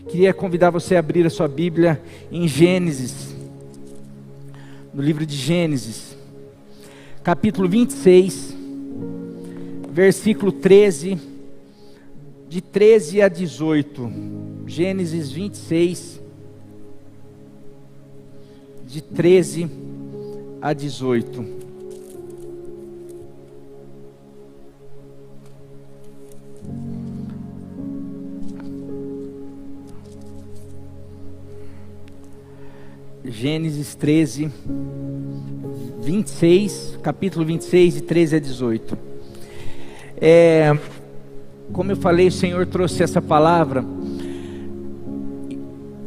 Queria convidar você a abrir a sua Bíblia em Gênesis, no livro de Gênesis, capítulo 26, versículo 13, de 13 a 18. Gênesis 26, de 13 a 18. Gênesis 13, 26, capítulo 26, de 13 a 18. Como eu falei, o Senhor trouxe essa palavra.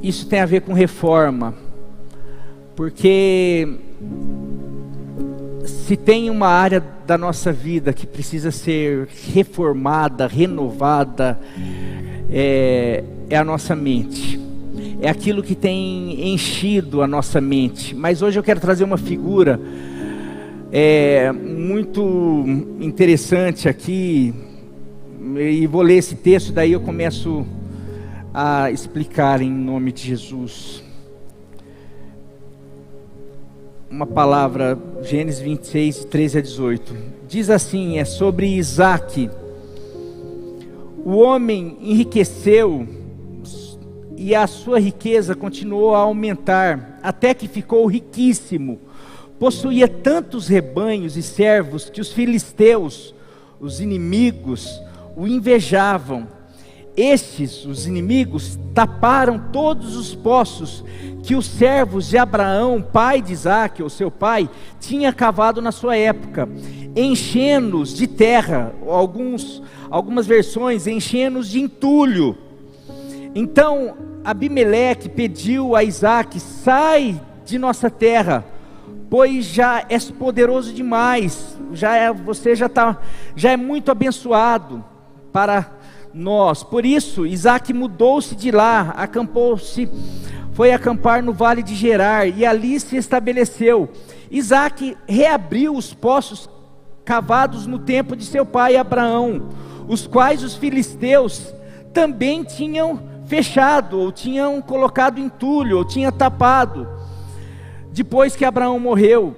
Isso tem a ver com reforma, porque se tem uma área da nossa vida que precisa ser reformada, renovada, é a nossa mente. É aquilo que tem enchido a nossa mente. Mas hoje eu quero trazer uma figura muito interessante aqui, e vou ler esse texto, daí eu começo a explicar em nome de Jesus. Uma palavra, Gênesis 26, 13 a 18. Diz assim, é sobre Isaac. O homem enriqueceu e a sua riqueza continuou a aumentar, até que ficou riquíssimo. Possuía tantos rebanhos e servos que os filisteus, os inimigos, o invejavam. Estes, os inimigos, taparam todos os poços que os servos de Abraão, pai de Isaque, ou seu pai, tinha cavado na sua época, enchendo-os de terra, algumas versões, enchendo-os de entulho. Então Abimeleque pediu a Isaque: sai de nossa terra, pois já és poderoso demais, você já é muito abençoado para nós. Por isso Isaque mudou-se de lá, foi acampar no vale de Gerar, e ali se estabeleceu. Isaque reabriu os poços cavados no tempo de seu pai Abraão, os quais os filisteus também tinham fechado, ou tinham colocado entulho, ou tinham tapado, depois que Abraão morreu,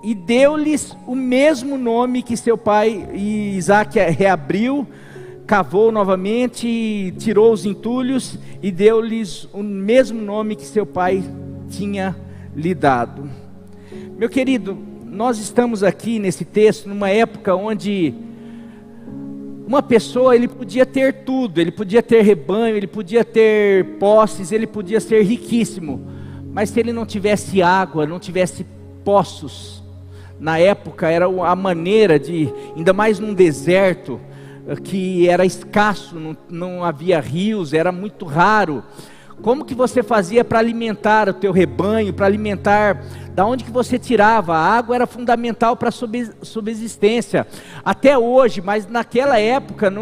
e deu-lhes o mesmo nome que seu pai. E Isaque reabriu, cavou novamente, tirou os entulhos, e deu-lhes o mesmo nome que seu pai tinha lhe dado. Meu querido, nós estamos aqui nesse texto, numa época onde uma pessoa, ele podia ter tudo, ele podia ter rebanho, ele podia ter posses, ele podia ser riquíssimo, mas se ele não tivesse água, não tivesse poços, na época era a maneira de, ainda mais num deserto, que era escasso, não havia rios, era muito raro. Como que você fazia para alimentar o teu rebanho, para alimentar, da onde que você tirava? A água era fundamental para a subsistência, até hoje, mas naquela época,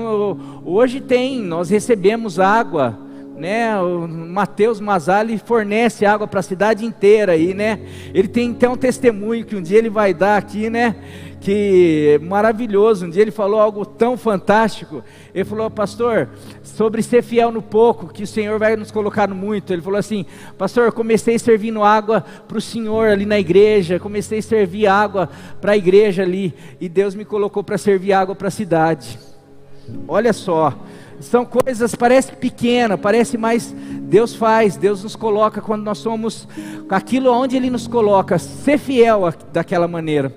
hoje nós recebemos água, né? O Mateus Mazzali fornece água para a cidade inteira aí, né? Ele tem até um testemunho que um dia ele vai dar aqui, né? Que maravilhoso. Um dia ele falou algo tão fantástico. Ele falou: pastor, sobre ser fiel no pouco, que o Senhor vai nos colocar no muito. Ele falou assim: pastor, comecei servindo água para o Senhor ali na igreja, comecei a servir água para a igreja ali, e Deus me colocou para servir água para a cidade. Olha só, são coisas, parece pequena, parece, mas Deus faz, Deus nos coloca quando nós somos aquilo onde Ele nos coloca, ser fiel daquela maneira.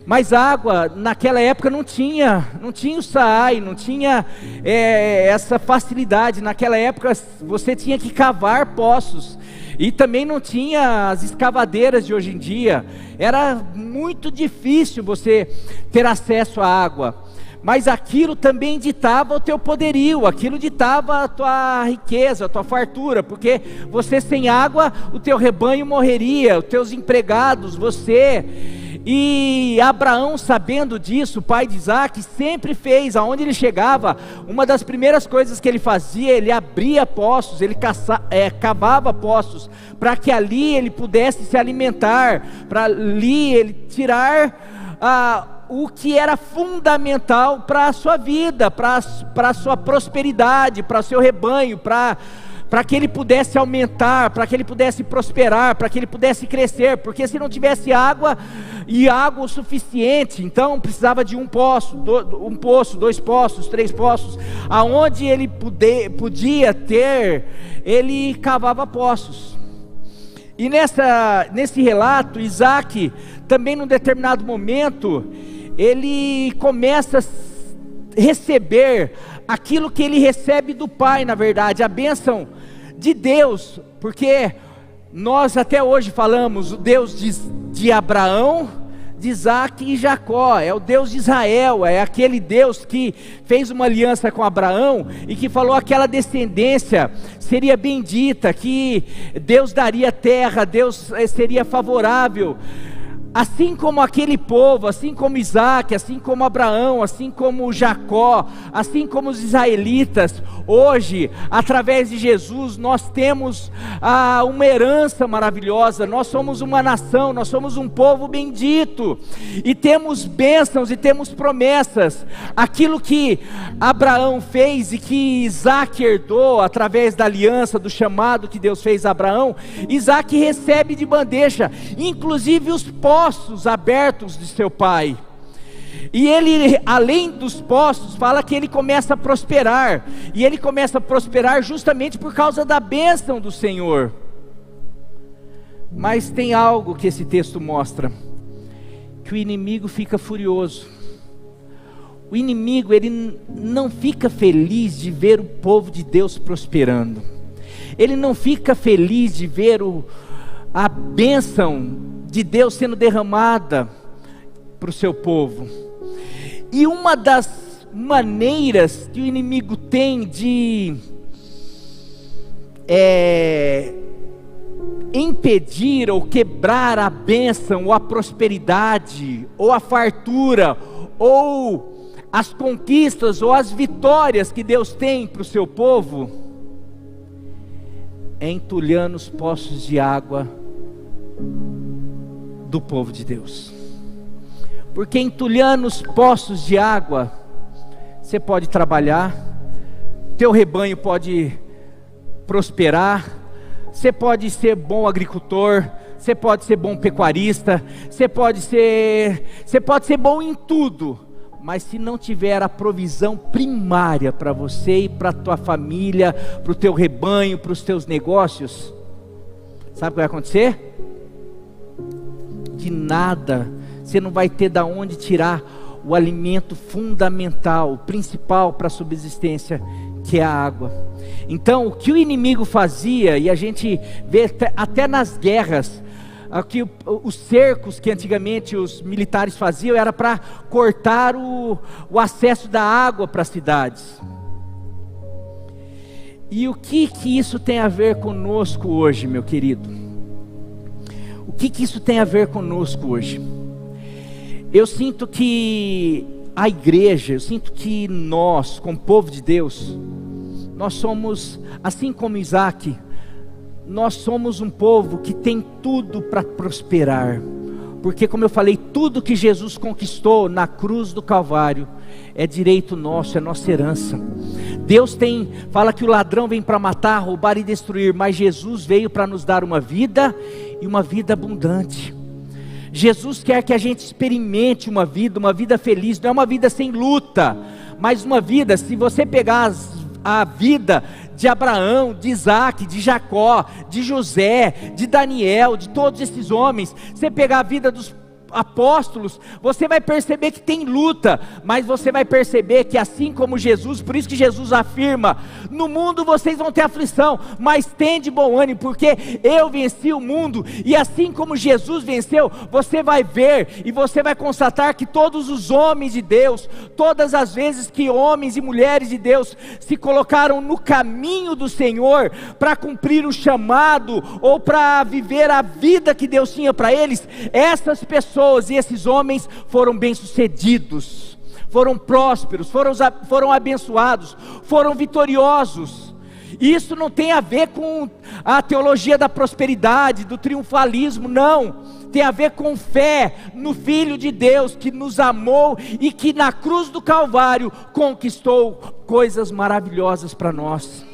Mas a água naquela época não tinha o SAAI, não tinha essa facilidade. Naquela época você tinha que cavar poços, e também não tinha as escavadeiras de hoje em dia. Era muito difícil você ter acesso à água, mas aquilo também ditava o teu poderio, aquilo ditava a tua riqueza, a tua fartura, porque você sem água, o teu rebanho morreria, os teus empregados, você. E Abraão, sabendo disso, o pai de Isaque, sempre fez, aonde ele chegava, uma das primeiras coisas que ele fazia, ele abria poços, ele cavava poços, para que ali ele pudesse se alimentar, para ali ele tirar o que era fundamental para a sua vida, para a sua prosperidade, para o seu rebanho, para que ele pudesse aumentar, para que ele pudesse prosperar, para que ele pudesse crescer, porque se não tivesse água o suficiente, então precisava de um poço, dois poços, 3 poços, aonde ele podia ter, ele cavava poços. E nesse relato, Isaac, também num determinado momento, ele começa a receber aquilo que ele recebe do pai, na verdade, a bênção de Deus, porque nós até hoje falamos o Deus de Abraão, de Isaac e Jacó, é o Deus de Israel, é aquele Deus que fez uma aliança com Abraão e que falou aquela descendência seria bendita, que Deus daria terra, Deus seria favorável. Assim como aquele povo, assim como Isaac, assim como Abraão, assim como Jacó, assim como os israelitas, hoje, através de Jesus, nós temos uma herança maravilhosa, nós somos uma nação, nós somos um povo bendito, e temos bênçãos e temos promessas. Aquilo que Abraão fez e que Isaac herdou, através da aliança, do chamado que Deus fez a Abraão, Isaac recebe de bandeja, inclusive os poços abertos de seu pai. E ele, além dos poços, fala que ele começa a prosperar, e ele começa a prosperar justamente por causa da bênção do Senhor. Mas tem algo que esse texto mostra, que o inimigo fica furioso. O inimigo, ele não fica feliz de ver o povo de Deus prosperando, ele não fica feliz de ver a bênção de Deus sendo derramada para o seu povo. E uma das maneiras que o inimigo tem de impedir ou quebrar a bênção, ou a prosperidade, ou a fartura, ou as conquistas, ou as vitórias que Deus tem para o seu povo, é entulhando os poços de água do povo de Deus. Porque entulhando os poços de água, você pode trabalhar, teu rebanho pode prosperar, você pode ser bom agricultor, você pode ser bom pecuarista, você pode ser bom em tudo, mas se não tiver a provisão primária para você e para a tua família, para o teu rebanho, para os teus negócios, sabe o que vai acontecer? De nada, você não vai ter da onde tirar o alimento fundamental, o principal para a subsistência, que é a água. Então, o que o inimigo fazia, e a gente vê até nas guerras, que os cercos que antigamente os militares faziam, era para cortar o acesso da água para as cidades. E o que isso tem a ver conosco hoje, meu querido? O que isso tem a ver conosco hoje? Eu sinto que a igreja, eu sinto que nós, como povo de Deus, nós somos, assim como Isaac, nós somos um povo que tem tudo para prosperar, porque, como eu falei, tudo que Jesus conquistou na cruz do Calvário é direito nosso, é nossa herança. Deus fala que o ladrão vem para matar, roubar e destruir, mas Jesus veio para nos dar uma vida, e uma vida abundante. Jesus quer que a gente experimente uma vida feliz, não é uma vida sem luta, mas uma vida, se você pegar a vida de Abraão, de Isaac, de Jacó, de José, de Daniel, de todos esses homens, você pegar a vida dos apóstolos, você vai perceber que tem luta, mas você vai perceber que assim como Jesus, por isso que Jesus afirma, no mundo vocês vão ter aflição, mas tende bom ânimo, porque eu venci o mundo. E assim como Jesus venceu, você vai ver e você vai constatar que todos os homens de Deus, todas as vezes que homens e mulheres de Deus se colocaram no caminho do Senhor, para cumprir o chamado, ou para viver a vida que Deus tinha para eles, essas pessoas e esses homens foram bem-sucedidos, foram prósperos, foram abençoados, foram vitoriosos. Isso não tem a ver com a teologia da prosperidade, do triunfalismo, não. tem a ver com fé no Filho de Deus que nos amou e que na cruz do Calvário conquistou coisas maravilhosas para nós.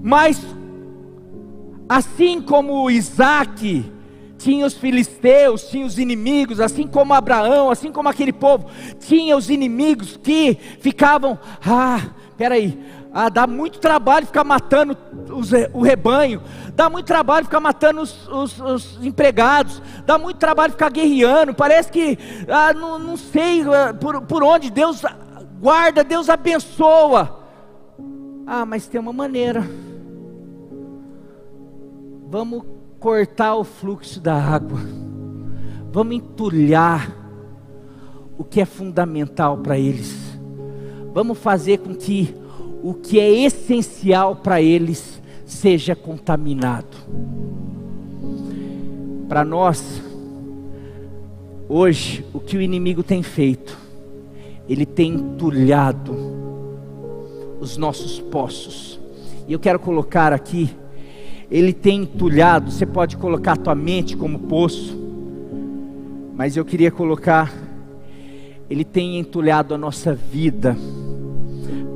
Mas assim como Isaac tinha os filisteus, tinha os inimigos, assim como Abraão, assim como aquele povo tinha os inimigos que ficavam, dá muito trabalho ficar matando o rebanho, dá muito trabalho ficar matando os empregados, dá muito trabalho ficar guerreando, parece que, não sei por onde, Deus guarda, Deus abençoa, mas tem uma maneira, vamos cortar o fluxo da água, vamos entulhar o que é fundamental para eles, vamos fazer com que o que é essencial para eles seja contaminado. Para nós, hoje, o que o inimigo tem feito, ele tem entulhado os nossos poços, e eu quero colocar aqui, ele tem entulhado, você pode colocar a tua mente como poço, mas eu queria colocar, ele tem entulhado a nossa vida,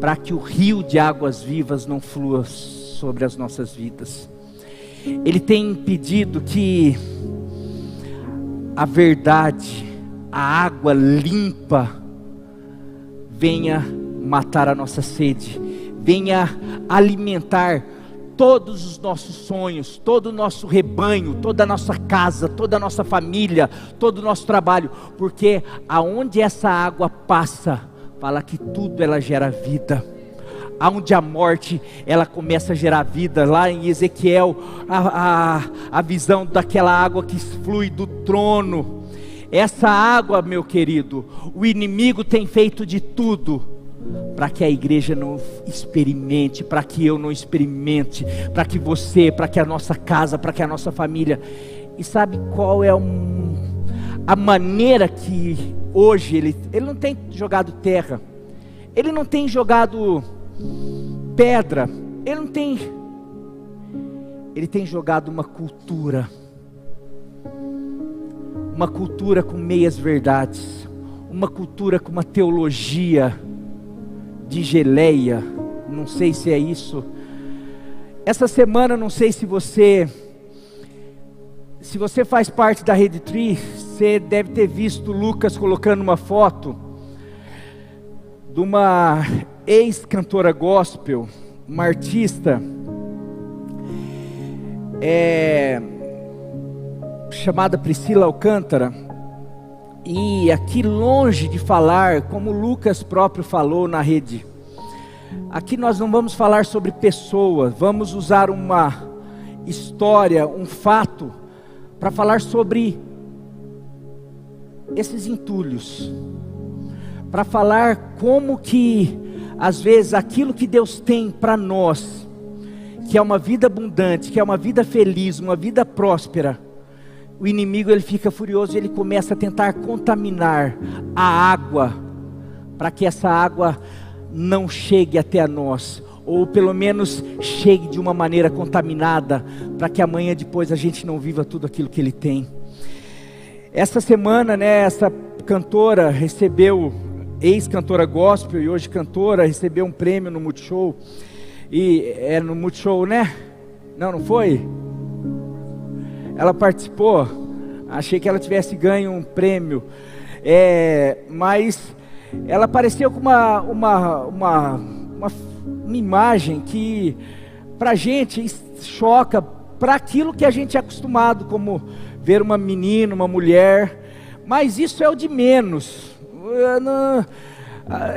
para que o rio de águas vivas não flua sobre as nossas vidas. Ele tem impedido que a verdade, a água limpa, venha matar a nossa sede, venha alimentar todos os nossos sonhos, todo o nosso rebanho, toda a nossa casa, toda a nossa família, todo o nosso trabalho, porque aonde essa água passa, fala que tudo ela gera vida. Aonde a morte, ela começa a gerar vida. Lá em Ezequiel, a visão daquela água que flui do trono. Essa água, meu querido, o inimigo tem feito de tudo para que a igreja não experimente, para que eu não experimente, para que você, para que a nossa casa, para que a nossa família. E sabe qual é a maneira que hoje ele não tem jogado terra, ele não tem jogado pedra, ele tem jogado uma cultura com meias verdades, uma cultura com uma teologia de geleia, não sei se é isso. Essa semana, não sei se você faz parte da Rede Tree, você deve ter visto Lucas colocando uma foto de uma ex-cantora gospel, uma artista chamada Priscila Alcântara. E aqui, longe de falar, como Lucas próprio falou na rede, aqui nós não vamos falar sobre pessoas, vamos usar uma história, um fato, para falar sobre esses entulhos, para falar como que às vezes aquilo que Deus tem para nós, que é uma vida abundante, que é uma vida feliz, uma vida próspera, o inimigo ele fica furioso e ele começa a tentar contaminar a água, para que essa água não chegue até a nós, ou pelo menos chegue de uma maneira contaminada, para que amanhã depois a gente não viva tudo aquilo que ele tem. Essa semana, essa cantora recebeu, ex-cantora gospel e hoje cantora, recebeu um prêmio no Multishow, e é no Multishow, né? Não foi? Ela participou, achei que ela tivesse ganho um prêmio, mas ela apareceu com uma imagem que pra gente choca, para aquilo que a gente é acostumado, como ver uma menina, uma mulher, mas isso é o de menos.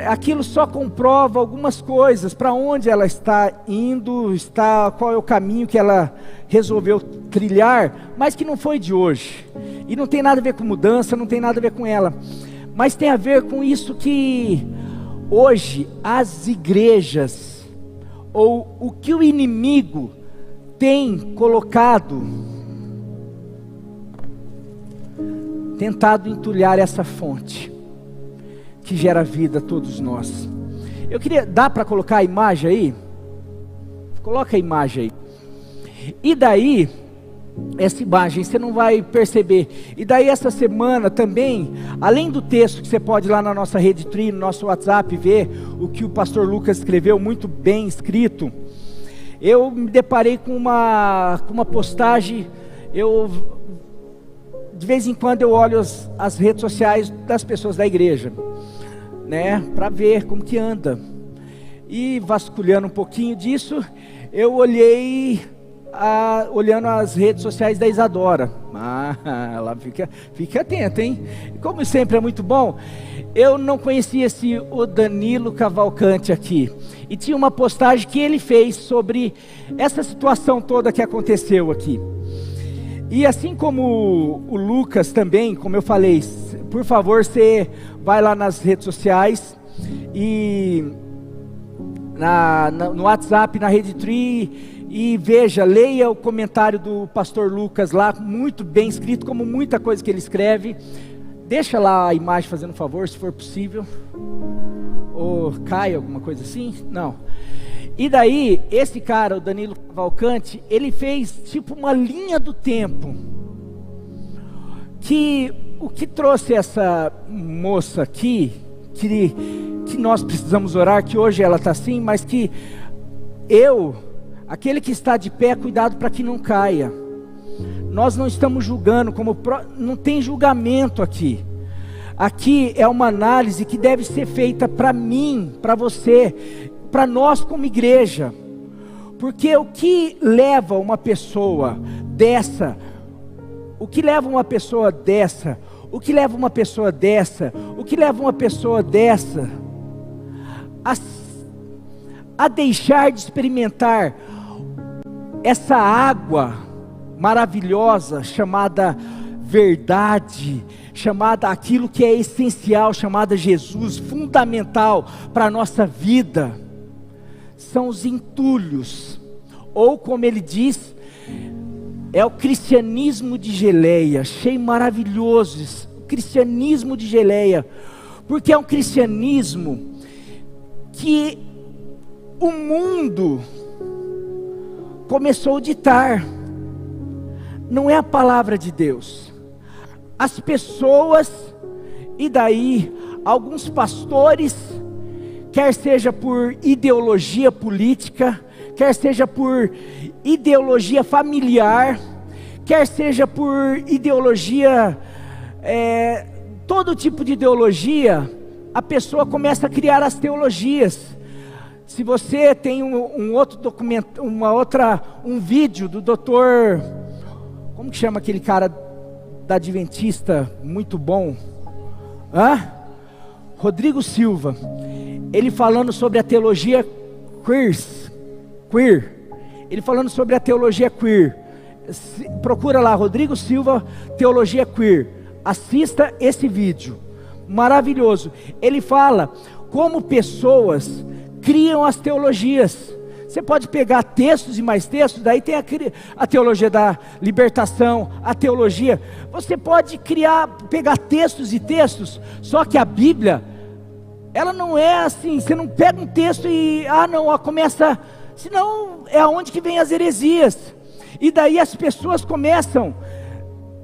Aquilo só comprova algumas coisas, para onde ela está indo, qual é o caminho que ela resolveu trilhar, mas que não foi de hoje, e não tem nada a ver com mudança, não tem nada a ver com ela, mas tem a ver com isso que hoje as igrejas, ou o que o inimigo tem colocado, tentado entulhar essa fonte que gera vida a todos nós. Eu queria, dá para colocar a imagem aí? Coloca a imagem aí. E daí, essa imagem, você não vai perceber. E daí essa semana também, além do texto que você pode ir lá na nossa Rede Tri, no nosso WhatsApp, ver o que o pastor Lucas escreveu, muito bem escrito, eu me deparei com uma postagem. De vez em quando eu olho as redes sociais das pessoas da igreja, né, para ver como que anda. E vasculhando um pouquinho disso, eu olhei olhando as redes sociais da Isadora. Ela fica atenta, hein? Como sempre é muito bom. Eu não conhecia o Danilo Cavalcante aqui, e tinha uma postagem que ele fez sobre essa situação toda que aconteceu aqui. E assim como o Lucas também, como eu falei, por favor, você vai lá nas redes sociais e no WhatsApp, na Rede Tri, e veja, leia o comentário do pastor Lucas lá, muito bem escrito, como muita coisa que ele escreve. Deixa lá a imagem, fazendo um favor, se for possível. Ou cai alguma coisa assim? Não. E daí, esse cara, o Danilo Cavalcante, ele fez tipo uma linha do tempo, que o que trouxe essa moça aqui, que nós precisamos orar, que hoje ela está assim, mas que aquele que está de pé, cuidado para que não caia. Nós não estamos julgando, não tem julgamento aqui. Aqui é uma análise que deve ser feita para mim, para você, para nós como igreja. Porque o que leva uma pessoa dessa, o que leva uma pessoa dessa a deixar de experimentar essa água maravilhosa, chamada verdade, chamada aquilo que é essencial, chamada Jesus, fundamental para a nossa vida, são os entulhos, ou como ele diz, é o cristianismo de geleia. Achei maravilhoso isso, o cristianismo de geleia, porque é um cristianismo que o mundo começou a ditar, não é a palavra de Deus. As pessoas, e daí alguns pastores, quer seja por ideologia política, quer seja por ideologia familiar, quer seja por ideologia, todo tipo de ideologia, a pessoa começa a criar as teologias. Se você tem um outro documento, um vídeo do doutor, como que chama aquele cara da Adventista, muito bom, Rodrigo Silva, ele falando sobre a teologia queer, ele falando sobre a teologia queer, procura lá, Rodrigo Silva, teologia queer, assista esse vídeo, maravilhoso. Ele fala como pessoas criam as teologias. Você pode pegar textos e mais textos, daí tem a teologia da libertação, a teologia, você pode pegar textos e textos, só que a Bíblia, ela não é assim, você não pega um texto e, começa, senão é aonde que vem as heresias, e daí as pessoas começam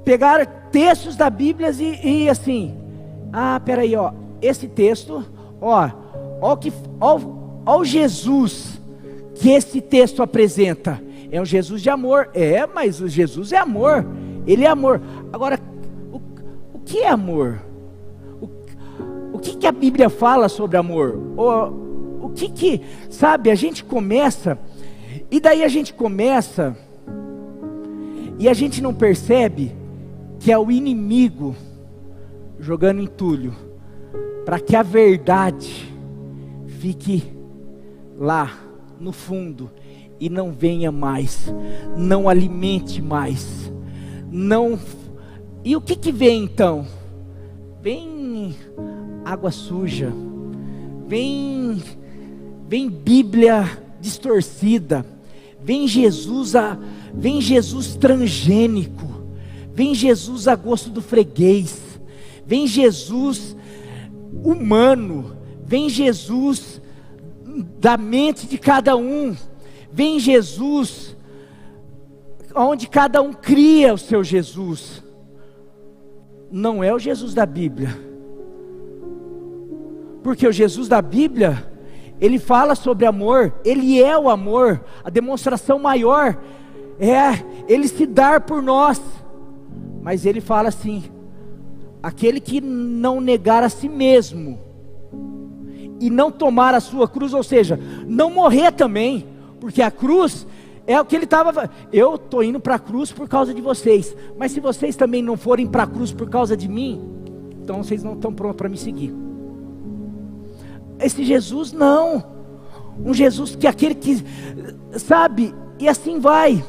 a pegar textos da Bíblia e assim, peraí, esse texto, o Jesus que esse texto apresenta, é um Jesus de amor, mas o Jesus é amor, ele é amor. Agora, o que é amor? O que a Bíblia fala sobre amor? O que sabe, a gente começa, e daí a gente começa, e a gente não percebe que é o inimigo jogando entulho, para que a verdade fique lá no fundo e não venha mais, não alimente mais, não. E o que vem então? Vem água suja, vem Bíblia distorcida, vem Jesus transgênico, vem Jesus a gosto do freguês, vem Jesus humano, vem Jesus da mente de cada um, vem Jesus, onde cada um cria o seu Jesus. Não é o Jesus da Bíblia. Porque o Jesus da Bíblia, ele fala sobre amor, ele é o amor. A demonstração maior é ele se dar por nós. Mas ele fala assim: aquele que não negar a si mesmo e não tomar a sua cruz, ou seja, não morrer também, porque a cruz é o que ele estava. Eu estou indo para a cruz por causa de vocês, mas se vocês também não forem para a cruz por causa de mim, então vocês não estão prontos para me seguir. Esse Jesus não, um Jesus que é aquele que, sabe, e assim vai.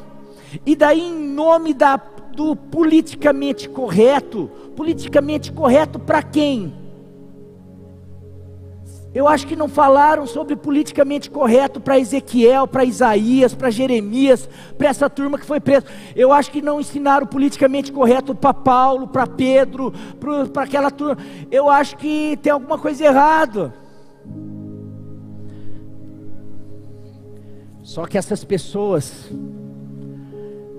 E daí, em nome do politicamente correto para quem? Eu acho que não falaram sobre politicamente correto para Ezequiel, para Isaías, para Jeremias, para essa turma que foi presa. Eu acho que não ensinaram politicamente correto para Paulo, para Pedro, para aquela turma. Eu acho que tem alguma coisa errada. Só que essas pessoas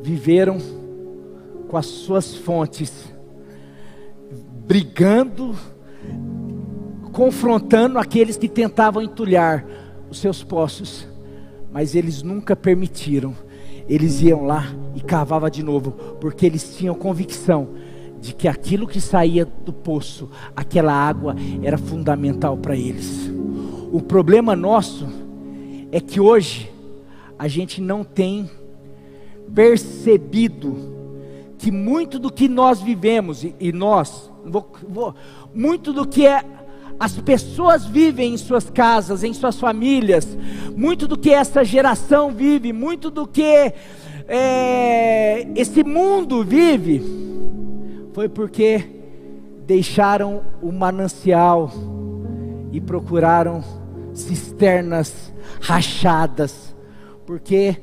viveram com as suas fontes, brigando, confrontando aqueles que tentavam entulhar os seus poços, mas eles nunca permitiram. Eles iam lá e cavavam de novo, porque eles tinham convicção de que aquilo que saía do poço, aquela água, era fundamental para eles. O problema nosso é que hoje a gente não tem percebido que muito do que nós vivemos, muito do que as pessoas vivem em suas casas, em suas famílias, muito do que essa geração vive, muito do que esse mundo vive, foi porque deixaram o manancial e procuraram cisternas rachadas, porque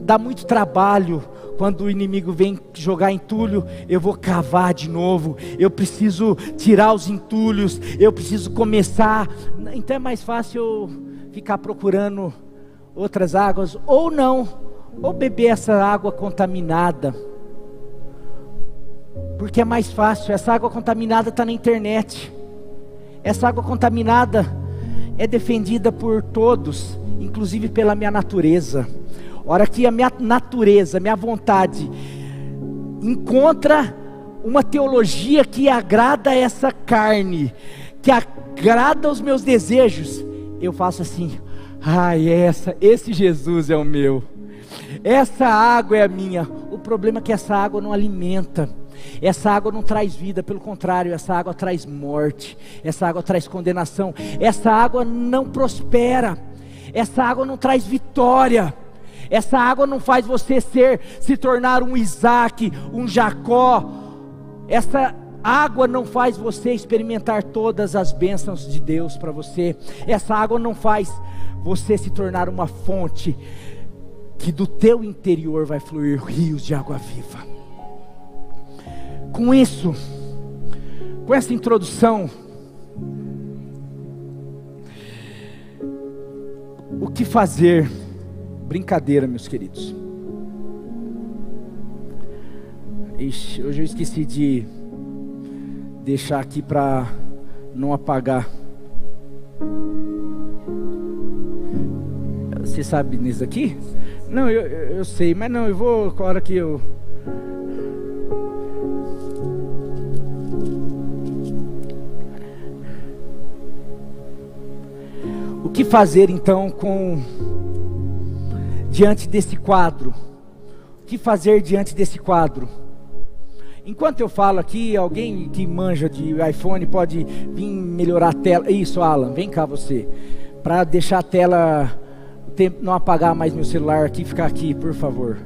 dá muito trabalho. Quando o inimigo vem jogar entulho, eu vou cavar de novo, eu preciso tirar os entulhos, eu preciso começar. Então é mais fácil eu ficar procurando outras águas, ou não, ou beber essa água contaminada, porque é mais fácil. Essa água contaminada está na internet, essa água contaminada é defendida por todos, inclusive pela minha natureza. A hora que a minha natureza, minha vontade encontra uma teologia que agrada essa carne, que agrada os meus desejos, eu faço assim: esse Jesus é o meu, essa água é a minha. O problema é que essa água não alimenta, essa água não traz vida, pelo contrário, essa água traz morte, essa água traz condenação, essa água não prospera, essa água não traz vitória. Essa água não faz você se tornar um Isaac, um Jacó. Essa água não faz você experimentar todas as bênçãos de Deus para você. Essa água não faz você se tornar uma fonte que do teu interior vai fluir rios de água viva. Com isso, com essa introdução, o que fazer? Brincadeira, meus queridos. Ixi, hoje eu esqueci de deixar aqui para não apagar. Você sabe nisso aqui? Não, eu sei, mas não, eu vou, com a hora que eu... O que fazer então diante desse quadro? O que fazer diante desse quadro? Enquanto eu falo aqui, alguém que manja de iPhone pode vir melhorar a tela. Isso, Alan, vem cá você, para deixar a tela, não apagar mais meu celular aqui, ficar aqui, por favor.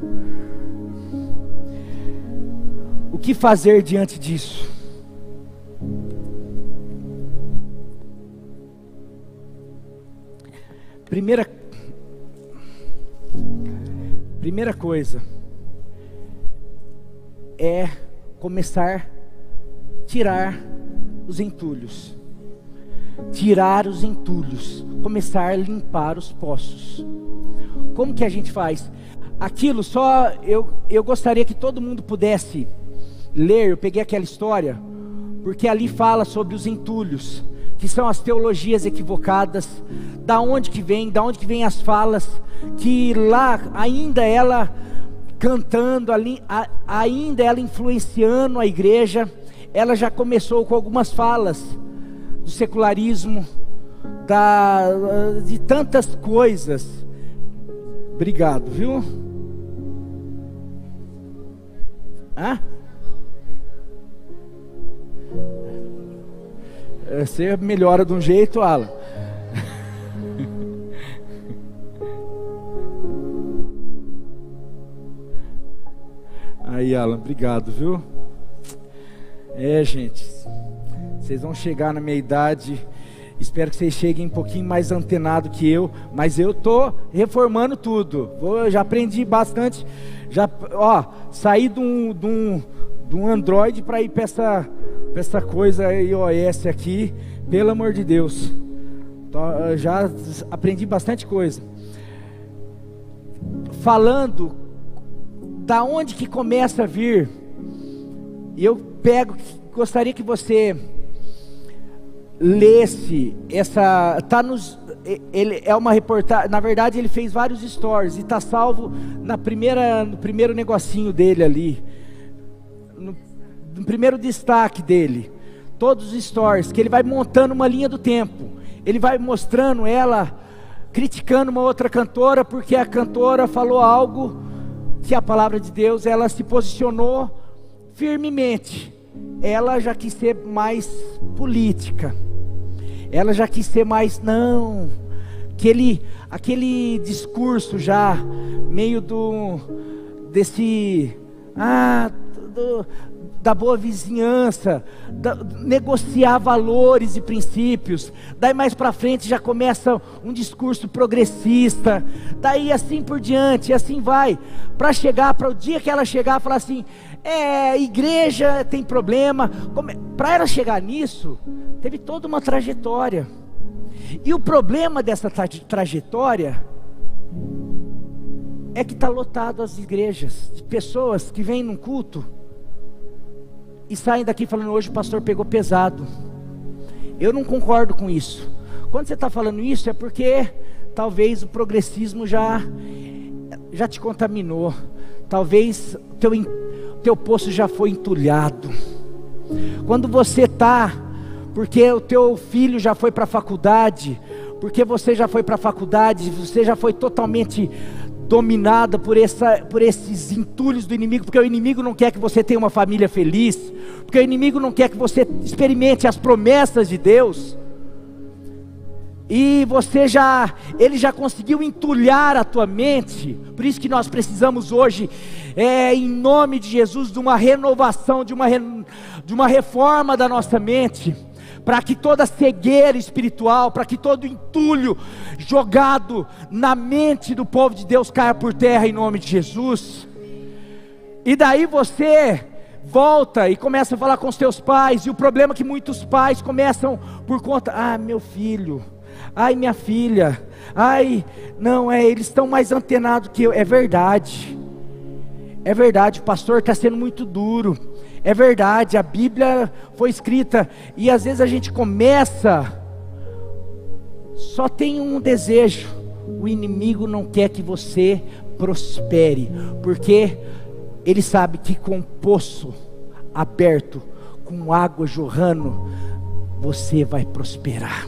O que fazer diante disso? Primeira coisa é começar a tirar os entulhos. Tirar os entulhos, começar a limpar os poços. Como que a gente faz? aquilo só, eu gostaria que todo mundo pudesse ler. Eu peguei aquela história, porque ali fala sobre os entulhos, que são as teologias equivocadas, da onde que vem as falas, que lá ainda ela cantando, ainda ela influenciando a igreja, ela já começou com algumas falas do secularismo, de tantas coisas. Obrigado, viu? Você melhora de um jeito, Alan. Aí, Alan, obrigado, viu? Gente, vocês vão chegar na minha idade. Espero que vocês cheguem um pouquinho mais antenado que eu, mas eu tô reformando tudo. Já aprendi bastante. Saí de um Android para ir para essa coisa iOS aqui, pelo amor de Deus. Já aprendi bastante coisa. Falando da onde que começa a vir, eu gostaria que você lesse essa, ele é uma reportagem, na verdade ele fez vários stories e está salvo no primeiro negocinho dele ali, no primeiro destaque dele, todos os stories, que ele vai montando uma linha do tempo, ele vai mostrando ela criticando uma outra cantora, porque a cantora falou algo que a palavra de Deus, ela se posicionou firmemente, ela já quis ser mais política, ela já quis ser mais, não, aquele discurso já, meio da boa vizinhança, negociar valores e princípios, daí mais para frente já começa um discurso progressista, daí assim por diante, e assim vai, para o dia que ela chegar, falar assim, igreja tem problema, para ela chegar nisso, teve toda uma trajetória, e o problema dessa trajetória, é que está lotado as igrejas, de pessoas que vêm num culto, e saem daqui falando, hoje o pastor pegou pesado. Eu não concordo com isso. Quando você está falando isso, é porque talvez o progressismo já te contaminou. Talvez teu poço já foi entulhado. Quando você está, porque o teu filho já foi para a faculdade, porque você já foi para a faculdade, você já foi totalmente dominada por esses entulhos do inimigo, porque o inimigo não quer que você tenha uma família feliz, porque o inimigo não quer que você experimente as promessas de Deus, e ele já conseguiu entulhar a tua mente. Por isso que nós precisamos hoje, em nome de Jesus, de uma renovação, de uma reforma da nossa mente, para que toda cegueira espiritual, para que todo entulho jogado na mente do povo de Deus caia por terra em nome de Jesus. E daí você volta e começa a falar com os teus pais, e o problema é que muitos pais começam por conta, meu filho, minha filha, não, eles estão mais antenados que eu. É verdade, o pastor está sendo muito duro. É verdade, a Bíblia foi escrita, e às vezes a gente começa, só tem um desejo, o inimigo não quer que você prospere, porque ele sabe que com o poço aberto, com água jorrando, você vai prosperar,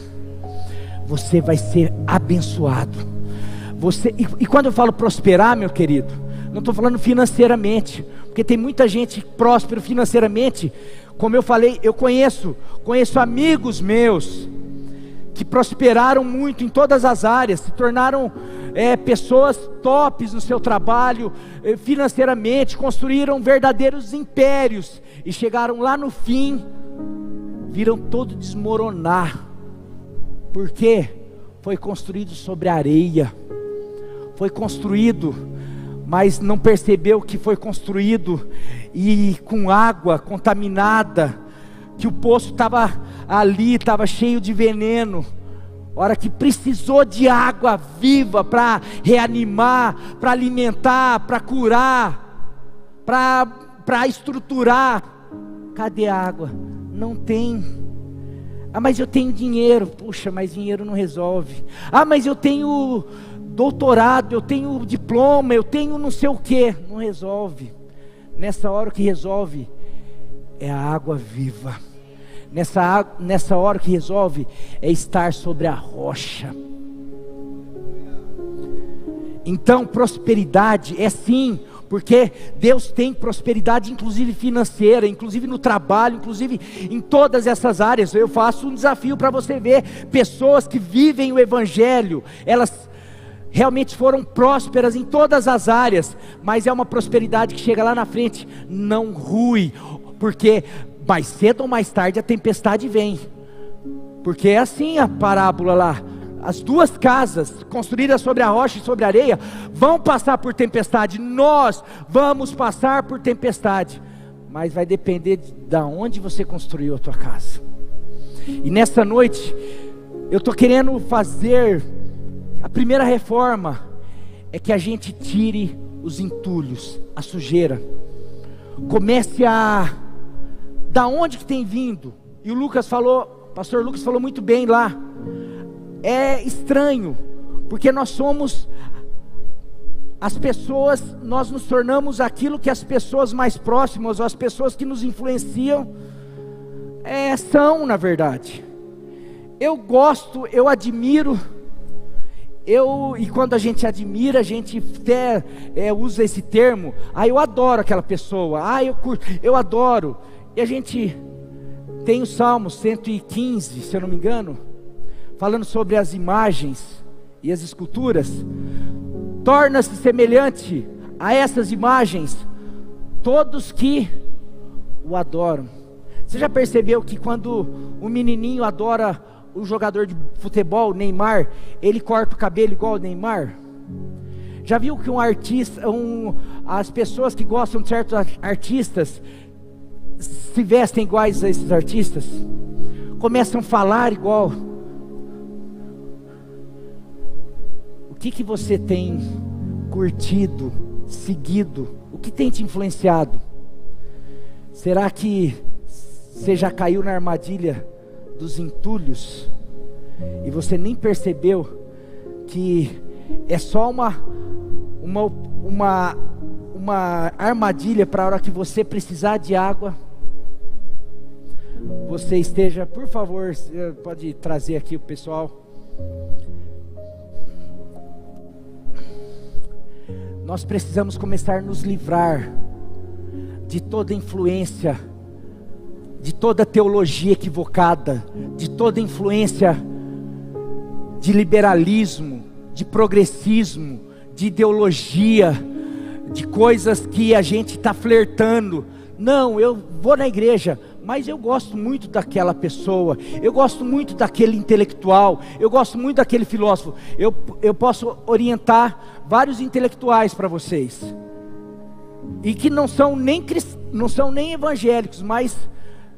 você vai ser abençoado, e quando eu falo prosperar, meu querido, não estou falando financeiramente, porque tem muita gente próspera financeiramente. Como eu falei, eu conheço amigos meus que prosperaram muito em todas as áreas, se tornaram pessoas tops no seu trabalho, financeiramente, construíram verdadeiros impérios, e chegaram lá no fim, viram todo desmoronar, porque foi construído sobre areia, foi construído, mas não percebeu que foi construído e com água contaminada, que o poço estava ali, estava cheio de veneno, hora que precisou de água viva para reanimar, para alimentar, para curar, para estruturar. Cadê a água? Não tem. Ah, mas eu tenho dinheiro. Puxa, mas dinheiro não resolve. Ah, mas eu tenho doutorado, eu tenho diploma, eu tenho não sei o que. Não resolve. Nessa hora o que resolve é a água viva. Nessa hora o que resolve é estar sobre a rocha. Então prosperidade é sim, porque Deus tem prosperidade, inclusive financeira, inclusive no trabalho, inclusive em todas essas áreas. Eu faço um desafio para você ver pessoas que vivem o Evangelho, elas realmente foram prósperas em todas as áreas, mas é uma prosperidade que chega lá na frente, não rui, porque mais cedo ou mais tarde a tempestade vem. Porque é assim a parábola lá. As duas casas, construídas sobre a rocha e sobre a areia, vão passar por tempestade. Nós vamos passar por tempestade. Mas vai depender de onde você construiu a tua casa. E nessa noite, eu estou querendo fazer... A primeira reforma é que a gente tire os entulhos, a sujeira. Comece a... Da onde que tem vindo? E o pastor Lucas falou muito bem lá. É estranho, porque nós somos as pessoas, nós nos tornamos aquilo que as pessoas mais próximas, ou as pessoas que nos influenciam, são na verdade. Eu gosto, eu admiro, e quando a gente admira, a gente até usa esse termo, eu adoro aquela pessoa, eu curto, eu adoro. E a gente tem o Salmo 115, se eu não me engano, falando sobre as imagens e as esculturas. Torna-se semelhante a essas imagens todos que o adoram. Você já percebeu que quando o menininho adora o jogador de futebol, Neymar, ele corta o cabelo igual o Neymar? Já viu que um artista, as pessoas que gostam de certos artistas se vestem iguais a esses artistas? Começam a falar igual. O que você tem curtido, seguido? O que tem te influenciado? Será que você já caiu na armadilha dos entulhos e você nem percebeu que é só uma armadilha para a hora que você precisar de água, você esteja, por favor, pode trazer aqui o pessoal. Nós precisamos começar a nos livrar de toda influência, de toda teologia equivocada, de toda influência de liberalismo, de progressismo, de ideologia, de coisas que a gente está flertando. Não, eu vou na igreja, mas eu gosto muito daquela pessoa, eu gosto muito daquele intelectual, eu gosto muito daquele filósofo. Eu posso orientar vários intelectuais para vocês, e que não são nem evangélicos, mas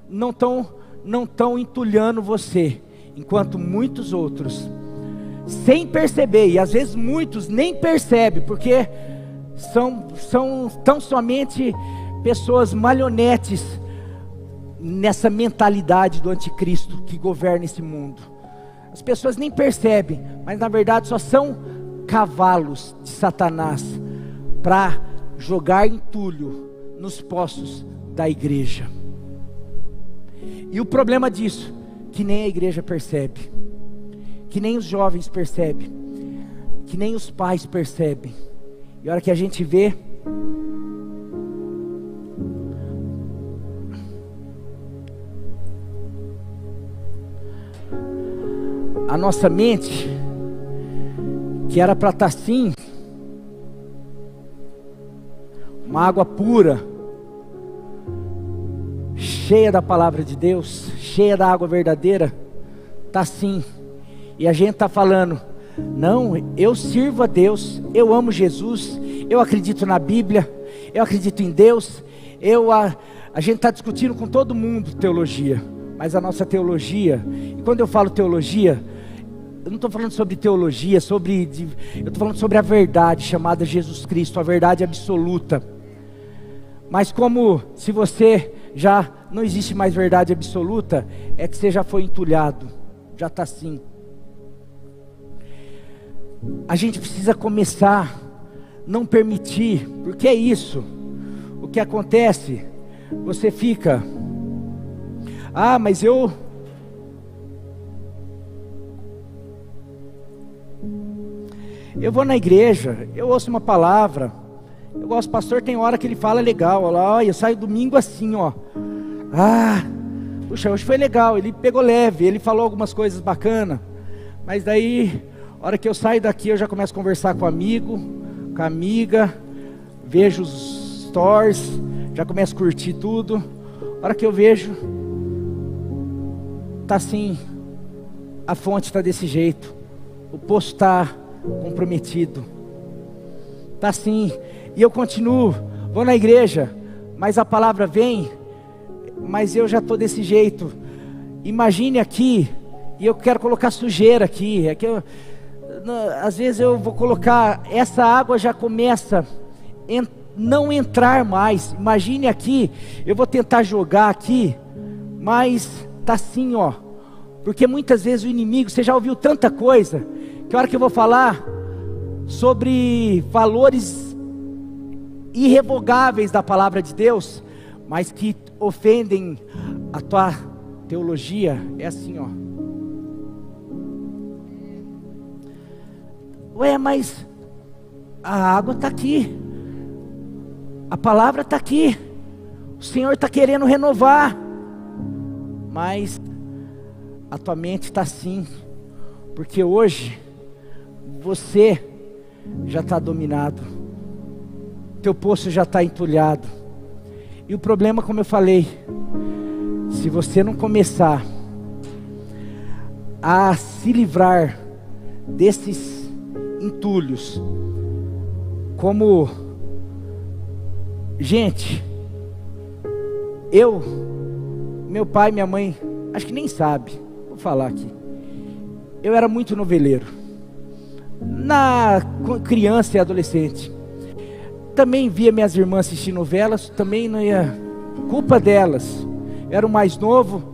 não estão entulhando você, enquanto muitos outros, sem perceber, e às vezes muitos nem percebem, porque são tão somente pessoas malhonetes nessa mentalidade do anticristo que governa esse mundo. As pessoas nem percebem, mas na verdade só são cavalos de Satanás para jogar entulho nos poços da igreja. E o problema disso, que nem a igreja percebe, que nem os jovens percebem, que nem os pais percebem. E a hora que a gente vê, a nossa mente, que era para estar assim, uma água pura, cheia da palavra de Deus, cheia da água verdadeira, está assim. E a gente está falando, não, eu sirvo a Deus, eu amo Jesus, eu acredito na Bíblia, eu acredito em Deus, a gente está discutindo com todo mundo teologia, mas a nossa teologia, e quando eu falo teologia, eu não estou falando sobre teologia, eu estou falando sobre a verdade chamada Jesus Cristo, a verdade absoluta. Mas como se você já não existe mais verdade absoluta, é que você já foi entulhado, já está assim. A gente precisa começar, não permitir, porque é isso, o que acontece, você fica, mas eu vou na igreja, eu ouço uma palavra, eu gosto, pastor tem hora que ele fala legal, olha, eu saio domingo assim, puxa, hoje foi legal, ele pegou leve, ele falou algumas coisas bacanas, mas daí, a hora que eu saio daqui, eu já começo a conversar com o amigo, com a amiga, vejo os stories, já começo a curtir tudo, a hora que eu vejo, tá assim, a fonte está desse jeito, o poço está comprometido, tá assim, e eu continuo, vou na igreja, mas a palavra vem, mas eu já estou desse jeito. Imagine aqui, e eu quero colocar sujeira aqui, é que às vezes eu vou colocar, essa água já começa a não entrar mais. Imagine aqui, eu vou tentar jogar aqui, mas tá assim, porque muitas vezes o inimigo, você já ouviu tanta coisa, que a hora que eu vou falar sobre valores irrevogáveis da palavra de Deus, mas que ofendem a tua teologia, é assim, mas a água está aqui, a palavra está aqui, o Senhor está querendo renovar, mas a tua mente está assim, porque hoje você já está dominado, teu poço já está entulhado, e o problema, como eu falei, se você não começar a se livrar desses entulhos, como, gente, meu pai e minha mãe, acho que nem sabe, vou falar aqui, eu era muito noveleiro, na criança e adolescente, também via minhas irmãs assistir novelas, também não ia, culpa delas, eu era o mais novo,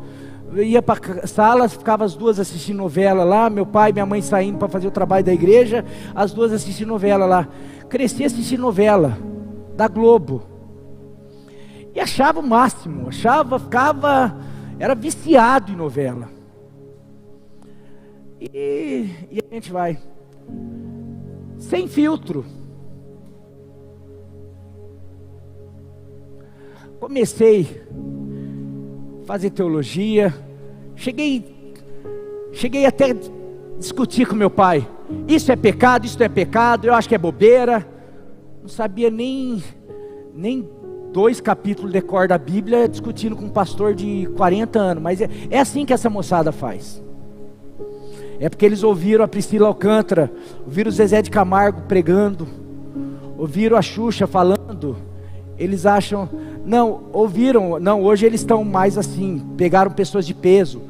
eu ia para a sala, ficava as duas assistindo novela lá, meu pai e minha mãe saindo para fazer o trabalho da igreja, as duas assistindo novela lá, cresci assistindo novela, da Globo, e achava o máximo, era viciado em novela, e a gente vai, sem filtro, comecei a fazer teologia, cheguei até a discutir com meu pai, isso é pecado, isso não é pecado, eu acho que é bobeira, não sabia nem 2 capítulos de cor da Bíblia, discutindo com um pastor de 40 anos, mas é assim que essa moçada faz, é porque eles ouviram a Priscila Alcântara, ouviram o Zezé de Camargo pregando, ouviram a Xuxa falando, eles acham, hoje eles estão mais assim, pegaram pessoas de peso,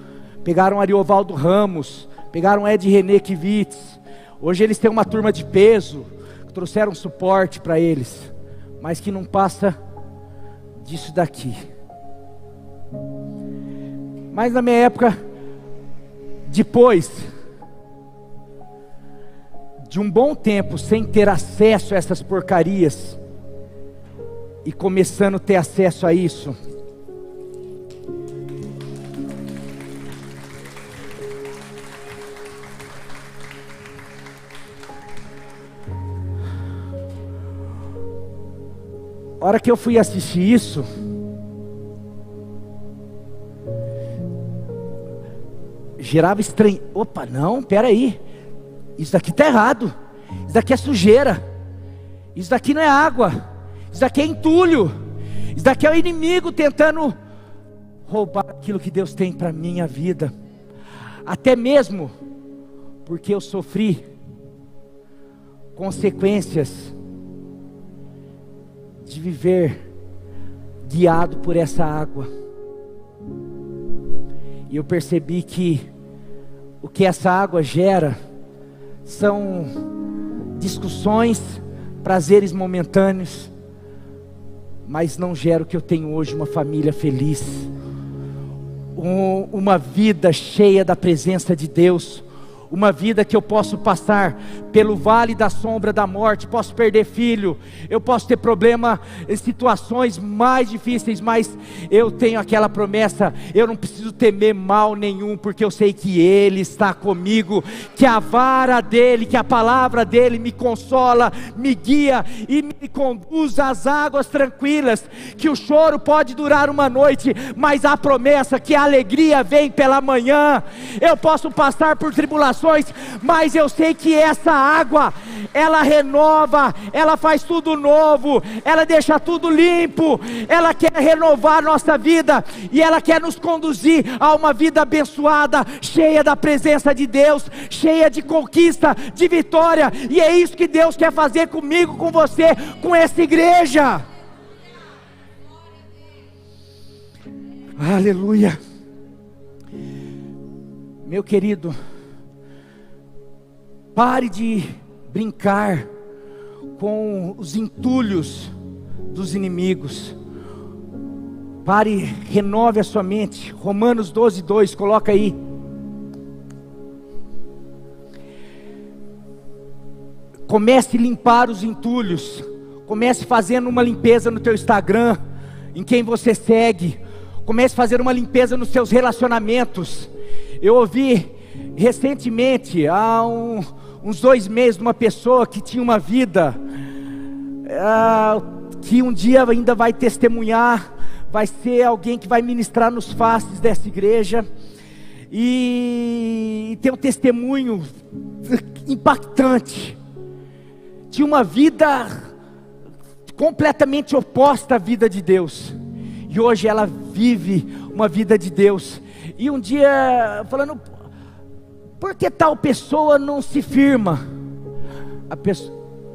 pegaram Ariovaldo Ramos, pegaram Ed René Kivitz, hoje eles têm uma turma de peso, que trouxeram suporte para eles, mas que não passa disso daqui. Mas na minha época, depois de um bom tempo sem ter acesso a essas porcarias, e começando a ter acesso a isso, a hora que eu fui assistir isso, gerava estranho. Opa, não, peraí, isso daqui está errado, isso daqui é sujeira, isso daqui não é água, isso daqui é entulho, isso daqui é o inimigo tentando roubar aquilo que Deus tem para minha vida, até mesmo porque eu sofri consequências de viver guiado por essa água, e eu percebi que o que essa água gera são discussões, prazeres momentâneos, mas não gera o que eu tenho hoje, uma família feliz, uma vida cheia da presença de Deus, uma vida que eu posso passar pelo vale da sombra da morte, posso perder filho, eu posso ter problema em situações mais difíceis, mas eu tenho aquela promessa, eu não preciso temer mal nenhum, porque eu sei que Ele está comigo, que a vara dEle, que a palavra dEle me consola, me guia e me conduz às águas tranquilas, que o choro pode durar uma noite, mas a promessa que a alegria vem pela manhã. Eu posso passar por tribulações, mas eu sei que essa água, ela renova, ela faz tudo novo, ela deixa tudo limpo, ela quer renovar nossa vida, e ela quer nos conduzir a uma vida abençoada, cheia da presença de Deus, cheia de conquista, de vitória, e é isso que Deus quer fazer comigo, com você, com essa igreja. Aleluia. Meu querido, pare de brincar com os entulhos dos inimigos. Pare, renove a sua mente. Romanos 12:2, coloca aí. Comece a limpar os entulhos. Comece fazendo uma limpeza no teu Instagram, em quem você segue. Comece a fazer uma limpeza nos seus relacionamentos. Eu ouvi recentemente, há uns 2 meses, de uma pessoa que tinha uma vida, que um dia ainda vai testemunhar, vai ser alguém que vai ministrar nos faces dessa igreja, e tem um testemunho impactante. Tinha uma vida completamente oposta à vida de Deus, e hoje ela vive uma vida de Deus. E um dia, falando, por que tal pessoa não se firma?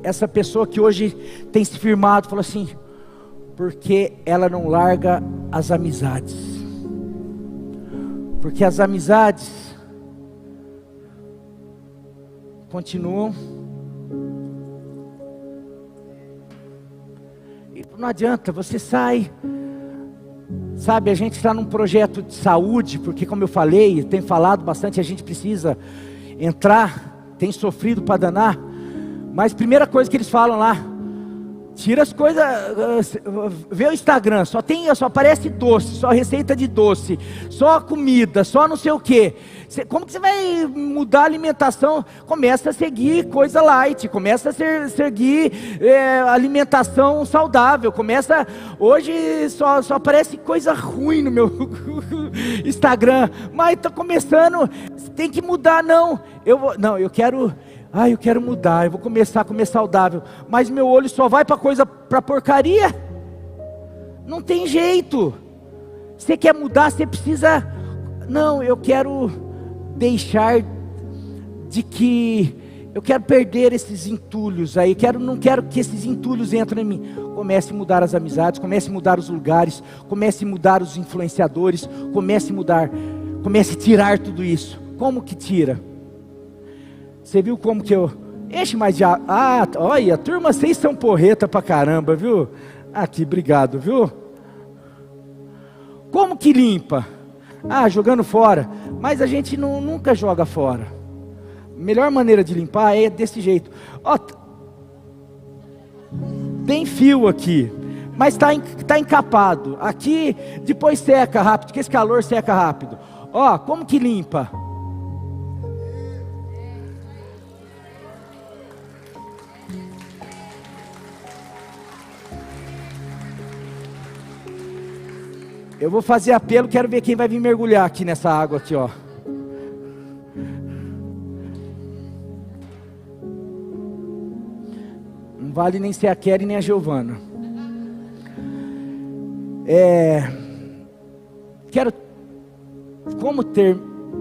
Essa pessoa que hoje tem se firmado, falou assim: porque ela não larga as amizades. Porque as amizades continuam. E não adianta, você sai. Sabe, a gente está num projeto de saúde, porque como eu falei, tenho falado bastante, a gente precisa entrar, tem sofrido para danar, mas primeira coisa que eles falam lá, tira as coisas, vê o Instagram, só aparece doce, só receita de doce, só comida, só não sei o que. Como que você vai mudar a alimentação? Começa a seguir coisa light, começa a seguir alimentação saudável, hoje só aparece coisa ruim no meu Instagram, mas está começando, tem que mudar. Eu quero mudar, eu vou começar a comer saudável, mas meu olho só vai para porcaria, não tem jeito. Você quer mudar, você precisa, eu quero deixar eu quero perder esses entulhos aí, não quero que esses entulhos entrem em mim. Comece a mudar as amizades, comece a mudar os lugares, comece a mudar os influenciadores, comece a tirar tudo isso. Como que tira? Você viu como que eu enche mais de água? Olha, turma, vocês são porreta pra caramba, viu? Aqui, obrigado, viu? Como que limpa? Jogando fora. Mas a gente nunca joga fora. A melhor maneira de limpar é desse jeito. Tem fio aqui, mas tá encapado. Aqui depois seca rápido, porque esse calor seca rápido. Como que limpa? Eu vou fazer apelo, quero ver quem vai vir mergulhar aqui nessa água aqui, ó. Não vale nem ser a Kelly nem a Giovana.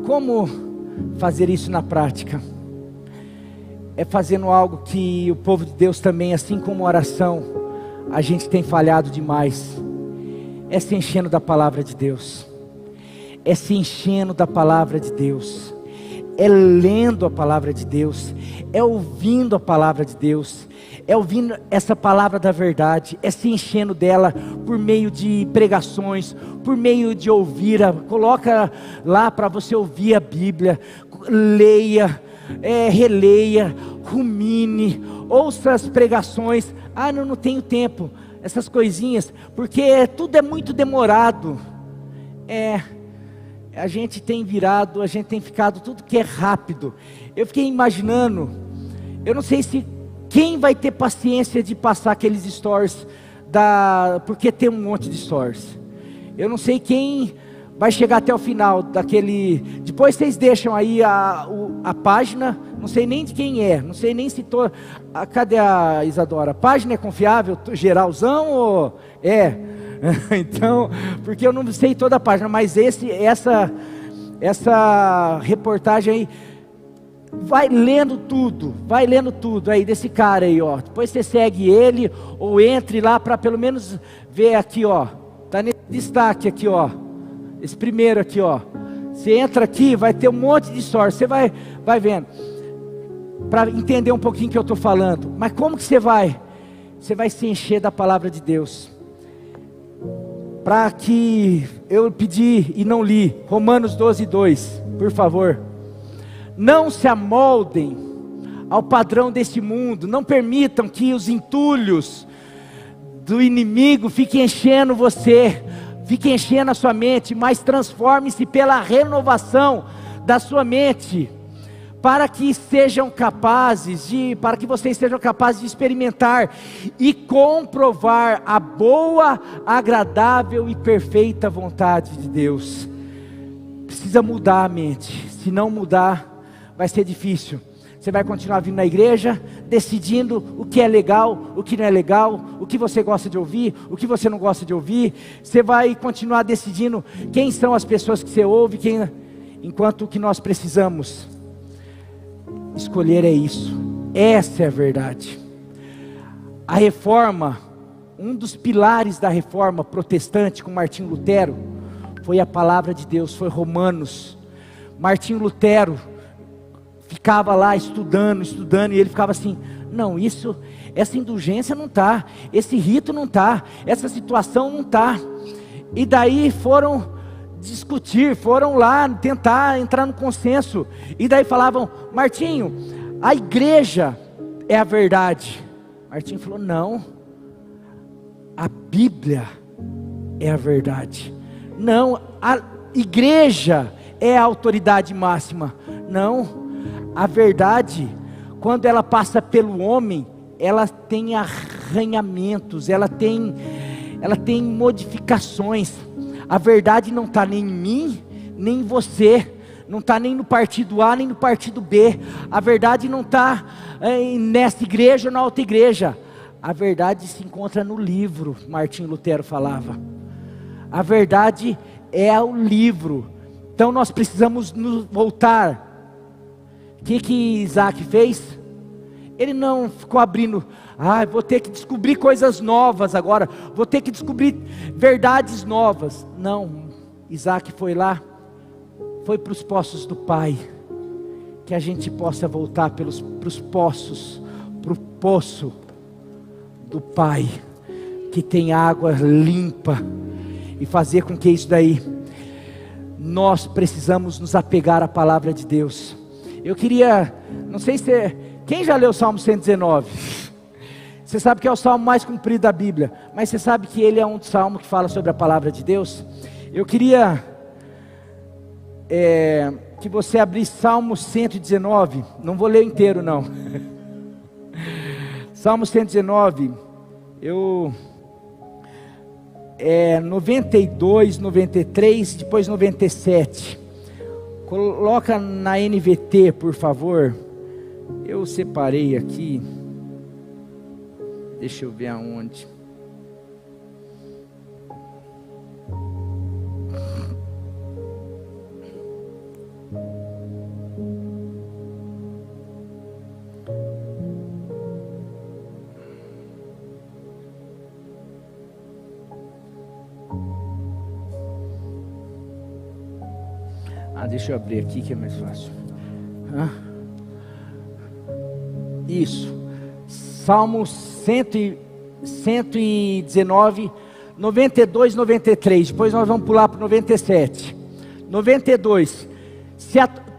Como fazer isso na prática? É fazendo algo que o povo de Deus também, assim como oração, a gente tem falhado demais. É se enchendo da palavra de Deus. É se enchendo da palavra de Deus. é lendo a palavra de Deus, é ouvindo a palavra de Deus, é ouvindo essa palavra da verdade, é se enchendo dela por meio de pregações, por meio de ouvir, coloca lá para você ouvir a Bíblia, leia, releia, rumine, ouça as pregações. Não tenho tempo, essas coisinhas, porque tudo é muito demorado. A gente tem ficado tudo que é rápido. Eu fiquei imaginando, eu não sei se quem vai ter paciência de passar aqueles stories, porque tem um monte de stories. Eu não sei quem vai chegar até o final daquele. Depois vocês deixam aí a página, não sei nem de quem é, não sei nem se cadê a Isadora? A página é confiável, geralzão ou então, porque eu não sei toda a página, mas essa reportagem aí, vai lendo tudo aí desse cara aí, ó. Depois você segue ele, ou entre lá para pelo menos ver aqui, ó. Tá nesse destaque aqui, ó. Esse primeiro aqui, ó. Você entra aqui, vai ter um monte de stories. Você vai vendo, para entender um pouquinho o que eu estou falando. Mas como que você vai? Você vai se encher da palavra de Deus. Para que eu pedi e não li, Romanos 12:2, por favor. Não se amoldem ao padrão deste mundo, não permitam que os entulhos do inimigo fiquem enchendo você, fiquem enchendo a sua mente, mas transforme-se pela renovação da sua mente, para que vocês sejam capazes de experimentar e comprovar a boa, agradável e perfeita vontade de Deus. Precisa mudar a mente, se não mudar, vai ser difícil. Você vai continuar vindo na igreja, decidindo o que é legal, o que não é legal, o que você gosta de ouvir, o que você não gosta de ouvir. Você vai continuar decidindo quem são as pessoas que você ouve, enquanto o que nós precisamos escolher é isso. Essa é a verdade. A reforma, um dos pilares da reforma protestante com Martinho Lutero, foi a palavra de Deus, foi Romanos. Martinho Lutero ficava lá estudando, e ele ficava assim: não, essa indulgência não está, esse rito não está, essa situação não está. E daí foram discutir, foram lá tentar entrar no consenso, e daí falavam: Martinho, a igreja é a verdade. Martinho falou: não, a Bíblia é a verdade. Não, a igreja é a autoridade máxima. Não, a verdade, quando ela passa pelo homem, ela tem arranhamentos, ela tem modificações. A verdade não está nem em mim, nem em você, não está nem no partido A, nem no partido B. A verdade não está nessa igreja ou na outra igreja. A verdade se encontra no livro, Martinho Lutero falava. A verdade é o livro. Então nós precisamos nos voltar. O que Isaac fez? Ele não ficou abrindo, vou ter que descobrir coisas novas agora, vou ter que descobrir verdades novas. Não, Isaac foi lá, foi para os poços do Pai. Que a gente possa voltar para os poços, para o poço do Pai, que tem água limpa, e fazer com que isso daí, nós precisamos nos apegar à palavra de Deus. Eu queria, não sei se quem já leu o Salmo 119? Você sabe que é o salmo mais comprido da Bíblia, mas você sabe que ele é um salmo que fala sobre a palavra de Deus? Eu queria que você abrisse Salmo 119, não vou ler inteiro não. Salmo 119, 92, 93, depois 97. Coloca na NVT, por favor. Eu separei aqui. Deixa eu ver aonde. Deixa eu abrir aqui que é mais fácil. Isso. Salmo 119, 92, 93. Depois nós vamos pular para o 97. 92.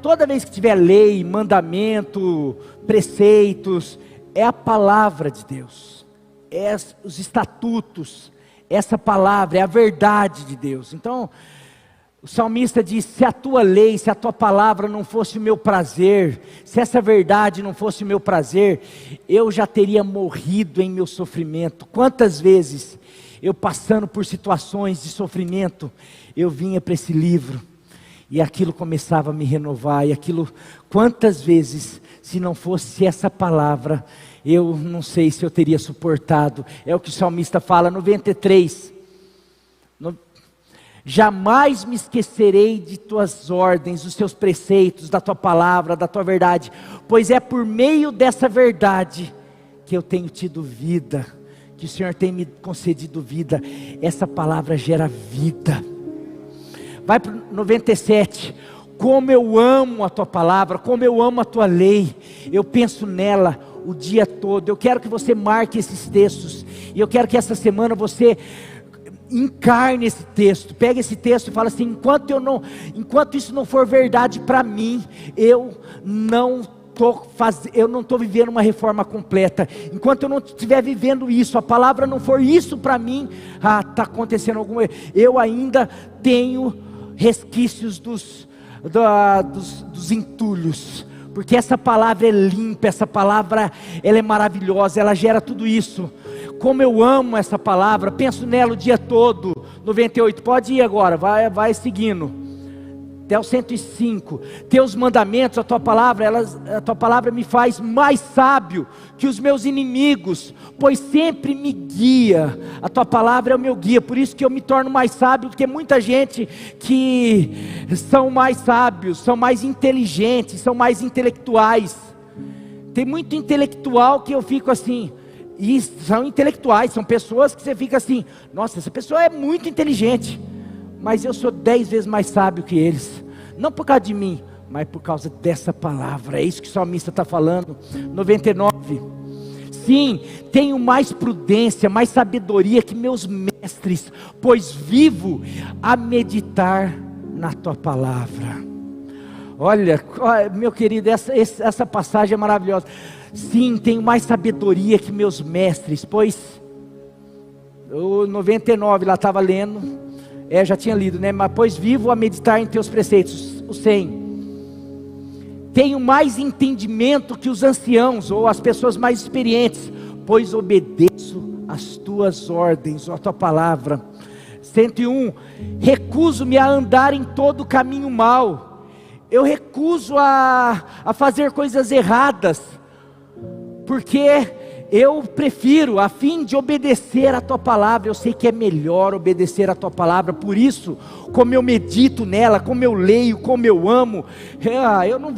Toda vez que tiver lei, mandamento, preceitos, é a palavra de Deus, é os estatutos, essa palavra é a verdade de Deus. Então o salmista diz: se a tua lei, se a tua palavra não fosse o meu prazer, se essa verdade não fosse o meu prazer, eu já teria morrido em meu sofrimento. Quantas vezes eu, passando por situações de sofrimento, eu vinha para esse livro e aquilo começava a me renovar, e aquilo, quantas vezes, se não fosse essa palavra, eu não sei se eu teria suportado. É o que o salmista fala, 93. Jamais me esquecerei de tuas ordens, dos teus preceitos, da tua palavra, da tua verdade, pois é por meio dessa verdade que eu tenho tido vida, que o Senhor tem me concedido vida. Essa palavra gera vida. Vai para o 97. Como eu amo a tua palavra, como eu amo a tua lei, eu penso nela o dia todo. Eu quero que você marque esses textos, e eu quero que essa semana você encarne esse texto. Pega esse texto e fala assim: enquanto isso não for verdade para mim, eu não estou vivendo uma reforma completa. Enquanto eu não estiver vivendo isso, a palavra não for isso para mim, está acontecendo alguma coisa. Eu ainda tenho resquícios dos entulhos, porque essa palavra é limpa, essa palavra ela é maravilhosa, ela gera tudo isso. Como eu amo essa palavra, penso nela o dia todo. 98, pode ir agora, vai seguindo até o 105. Teus mandamentos, a tua palavra me faz mais sábio que os meus inimigos, pois sempre me guia. A tua palavra é o meu guia, por isso que eu me torno mais sábio do que muita gente que são mais sábios, são mais inteligentes, são mais intelectuais. Tem muito intelectual que eu fico assim, e são intelectuais, são pessoas que você fica assim: nossa, essa pessoa é muito inteligente, mas eu sou 10 vezes mais sábio que eles, não por causa de mim, mas por causa dessa palavra. É isso que o salmista está falando. 99. Sim, tenho mais prudência, mais sabedoria que meus mestres, pois vivo a meditar na tua palavra. Olha, meu querido, essa passagem é maravilhosa. Sim, tenho mais sabedoria que meus mestres, pois o 99 lá estava lendo, já tinha lido, né? Mas pois vivo a meditar em teus preceitos. O 100. Tenho mais entendimento que os anciãos, ou as pessoas mais experientes, pois obedeço às tuas ordens, ou a tua palavra. 101. Recuso-me a andar em todo caminho mau. Eu recuso a fazer coisas erradas, porque eu prefiro, a fim de obedecer a tua palavra. Eu sei que é melhor obedecer a tua palavra. Por isso, como eu medito nela, como eu leio, como eu amo, eu não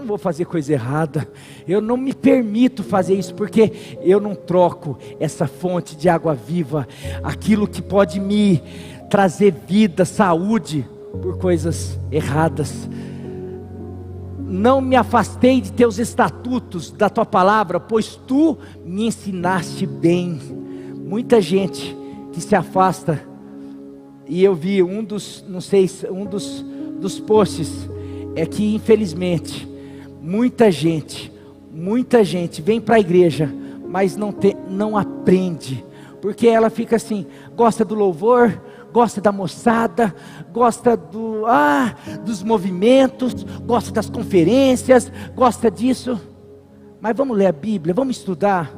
vou fazer coisa errada. Eu não me permito fazer isso, porque eu não troco essa fonte de água viva, aquilo que pode me trazer vida, saúde, por coisas erradas. Não me afastei de teus estatutos, da tua palavra, pois tu me ensinaste bem. Muita gente que se afasta, e eu vi um dos posts, é que infelizmente, muita gente vem para a igreja, mas não aprende, porque ela fica assim, gosta do louvor, gosta da moçada, gosta dos movimentos, gosta das conferências, gosta disso, mas vamos ler a Bíblia, vamos estudar?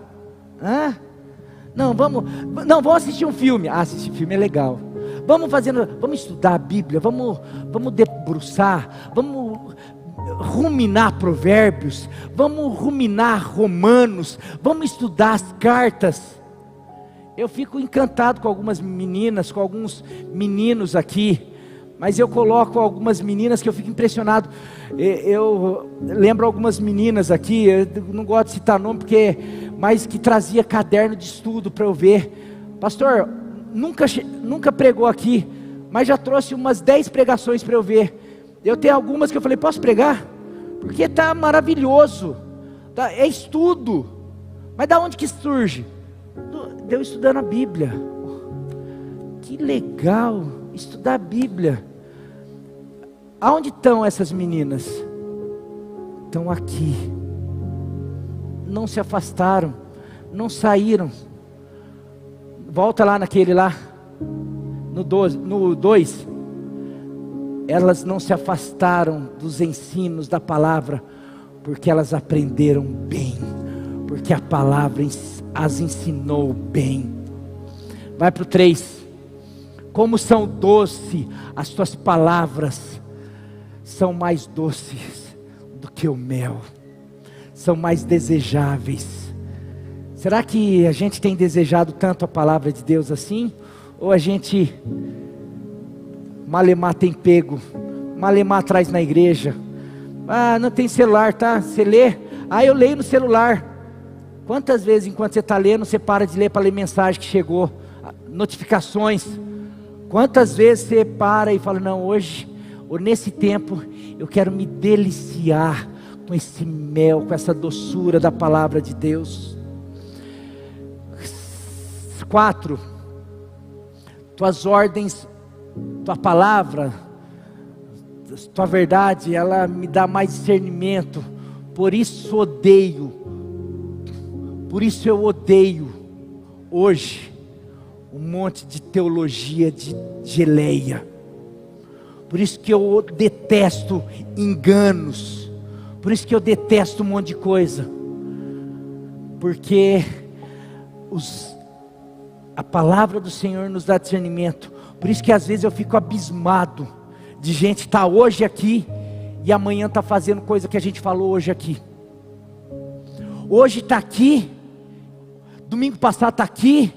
Vamos assistir um filme. Assistir filme é legal. Vamos estudar a Bíblia, vamos debruçar, vamos ruminar Provérbios, vamos ruminar Romanos, vamos estudar as cartas. Eu fico encantado com algumas meninas, com alguns meninos aqui, mas eu coloco algumas meninas que eu fico impressionado. Eu lembro algumas meninas aqui, eu não gosto de citar nome, mas que trazia caderno de estudo para eu ver. Pastor, nunca pregou aqui, mas já trouxe umas 10 pregações para eu ver. Eu tenho algumas que eu falei, posso pregar? porque está maravilhoso, é estudo. Mas da onde que surge? De eu estudando a Bíblia. Que legal, estudar a Bíblia. Aonde estão essas meninas? Estão aqui. Não se afastaram, não saíram. Volta lá naquele lá, no 2. Elas não se afastaram dos ensinos da palavra, porque elas aprenderam bem, porque a palavra as ensinou bem. Vai para o 3. Como são doces as tuas palavras, são mais doces do que o mel, são mais desejáveis. Será que a gente tem desejado tanto a palavra de Deus assim? Ou a gente malemar tem pego, malemar traz na igreja? Ah, não tem celular, tá? Você lê? Ah, eu leio no celular. Quantas vezes enquanto você está lendo, você para de ler para ler mensagem que chegou, notificações? Quantas vezes você para e fala, não, hoje, ou nesse tempo, eu quero me deliciar com esse mel, com essa doçura da palavra de Deus. 4. Tuas ordens, tua palavra, tua verdade, ela me dá mais discernimento. Por isso eu odeio hoje um monte de teologia de geleia. Por isso que eu detesto enganos. Por isso que eu detesto um monte de coisa. Porque a palavra do Senhor nos dá discernimento. Por isso que às vezes eu fico abismado de gente que está hoje aqui e amanhã está fazendo coisa que a gente falou hoje aqui. Hoje está aqui, domingo passado está aqui,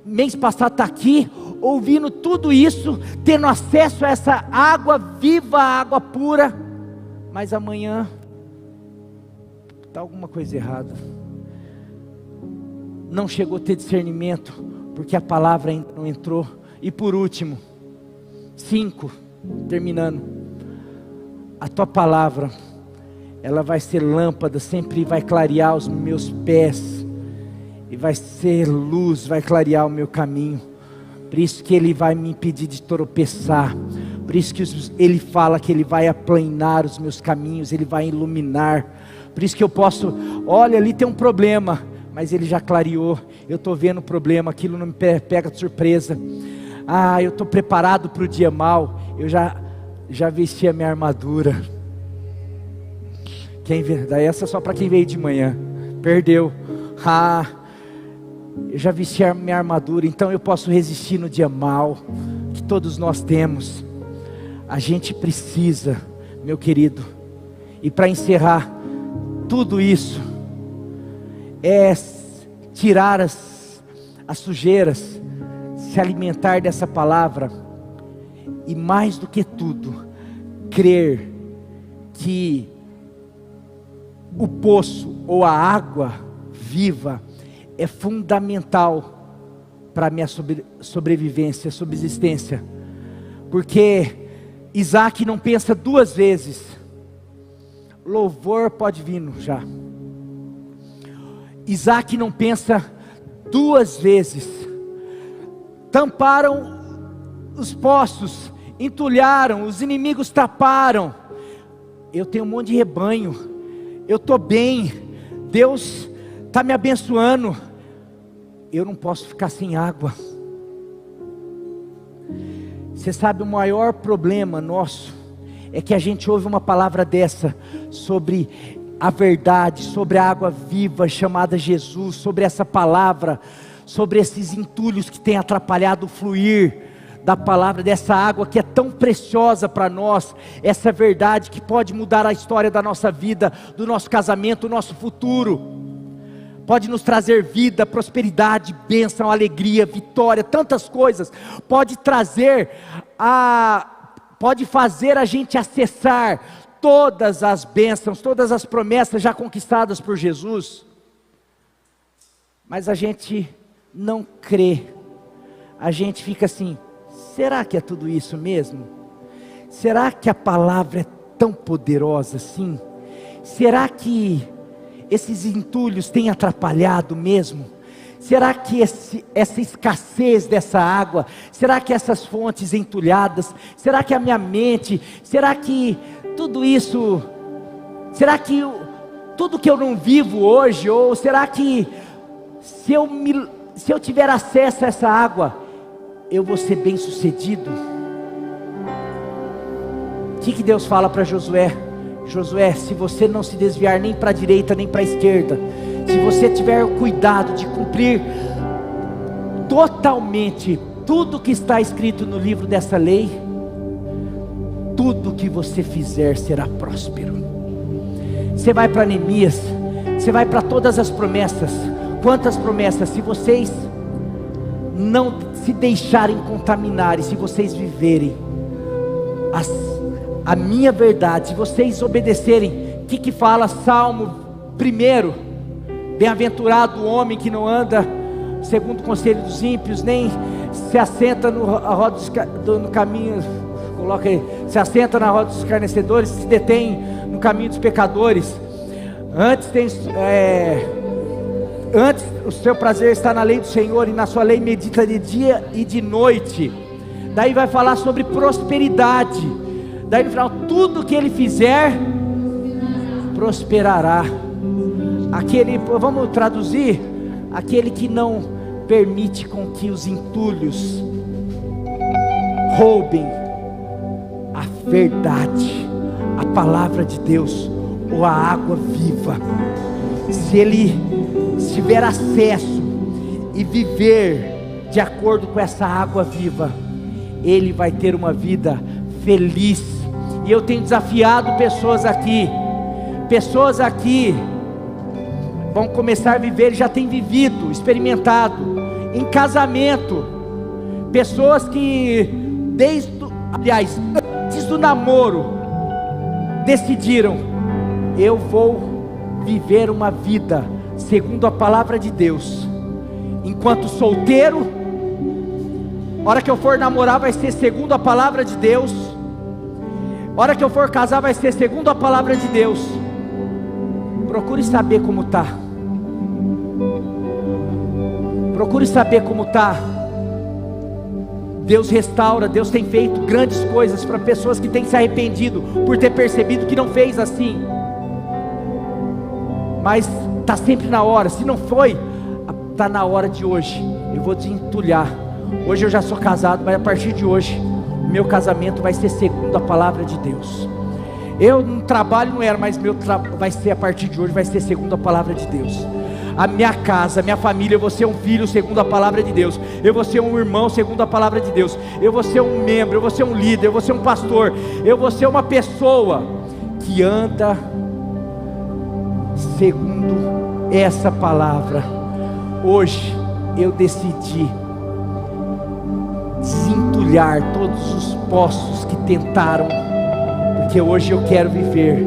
mês passado está aqui, ouvindo tudo isso, tendo acesso a essa água viva, água pura, mas amanhã está alguma coisa errada. Não chegou a ter discernimento, porque a palavra ainda não entrou. E por último, 5, terminando, a tua palavra, ela vai ser lâmpada, sempre vai clarear os meus pés, e vai ser luz, vai clarear o meu caminho. Por isso que Ele vai me impedir de tropeçar. Por isso que Ele fala que Ele vai aplanar os meus caminhos, Ele vai iluminar. Por isso que eu posso, olha, ali tem um problema, mas Ele já clareou. Eu estou vendo o problema, aquilo não me pega de surpresa. Ah, eu estou preparado para o dia mau. Eu já vesti a minha armadura. Daí essa é só para quem veio de manhã. Perdeu. Ah, eu já vesti a minha armadura, então eu posso resistir no dia mau, que todos nós temos. A gente precisa, meu querido, e para encerrar tudo isso, é tirar as sujeiras, se alimentar dessa palavra, e mais do que tudo, crer que o poço ou a água viva é fundamental para a minha sobrevivência, subsistência. Porque Isaac não pensa duas vezes. Louvor pode vir já. Isaac não pensa duas vezes. Tamparam os poços, entulharam, os inimigos taparam. Eu tenho um monte de rebanho, eu estou bem, Deus está me abençoando, eu não posso ficar sem água. Você sabe, o maior problema nosso é que a gente ouve uma palavra dessa sobre a verdade, sobre a água viva chamada Jesus, sobre essa palavra, sobre esses entulhos que têm atrapalhado o fluir da palavra, dessa água que é tão preciosa para nós, essa verdade que pode mudar a história da nossa vida, do nosso casamento, do nosso futuro, pode nos trazer vida, prosperidade, bênção, alegria, vitória, tantas coisas, pode fazer a gente acessar todas as bênçãos, todas as promessas já conquistadas por Jesus, mas a gente não crê, a gente fica assim, será que é tudo isso mesmo? Será que a palavra é tão poderosa assim? será que esses entulhos têm atrapalhado mesmo? Será que essa escassez dessa água, será que essas fontes entulhadas, será que a minha mente, será que tudo isso, será que tudo que eu não vivo hoje, ou será que se eu tiver acesso a essa água, eu vou ser bem sucedido? O que Deus fala para Josué? Josué, se você não se desviar nem para a direita nem para a esquerda, se você tiver cuidado de cumprir totalmente tudo que está escrito no livro dessa lei, tudo que você fizer será próspero. Você vai para Neemias, você vai para todas as promessas. Quantas promessas? Se vocês não se deixarem contaminar, e se vocês viverem a minha verdade, se vocês obedecerem, o que fala Salmo 1? Bem-aventurado o homem que não anda segundo o conselho dos ímpios, nem se assenta no caminho, coloca aí, se assenta na roda dos escarnecedores, se detém no caminho dos pecadores. Antes o seu prazer está na lei do Senhor, e na sua lei medita de dia e de noite. Daí vai falar sobre prosperidade. Daí no final, tudo que ele fizer prosperará. Vamos traduzir, aquele que não permite com que os entulhos roubem a verdade, a palavra de Deus, ou a água viva. Se ele tiver acesso e viver de acordo com essa água viva, ele vai ter uma vida feliz. E eu tenho desafiado pessoas aqui vão começar a viver, já têm vivido, experimentado, em casamento, pessoas que antes do namoro, decidiram, eu vou viver uma vida segundo a palavra de Deus, enquanto solteiro, hora que eu for namorar vai ser segundo a palavra de Deus, hora que eu for casar vai ser segundo a palavra de Deus. Procure saber como está. Procure saber como está. Deus restaura, Deus tem feito grandes coisas para pessoas que têm se arrependido por ter percebido que não fez assim. Mas está sempre na hora. Se não foi, está na hora de hoje. Eu vou desentulhar. Hoje eu já sou casado, mas a partir de hoje meu casamento vai ser segundo a palavra de Deus. Eu no trabalho não era, mas vai ser a partir de hoje, vai ser segundo a palavra de Deus. A minha casa, a minha família, eu vou ser um filho segundo a palavra de Deus. Eu vou ser um irmão segundo a palavra de Deus. Eu vou ser um membro, eu vou ser um líder, eu vou ser um pastor. Eu vou ser uma pessoa que anda segundo essa palavra. Hoje eu decidi desentulhar todos os poços que tentaram, porque hoje eu quero viver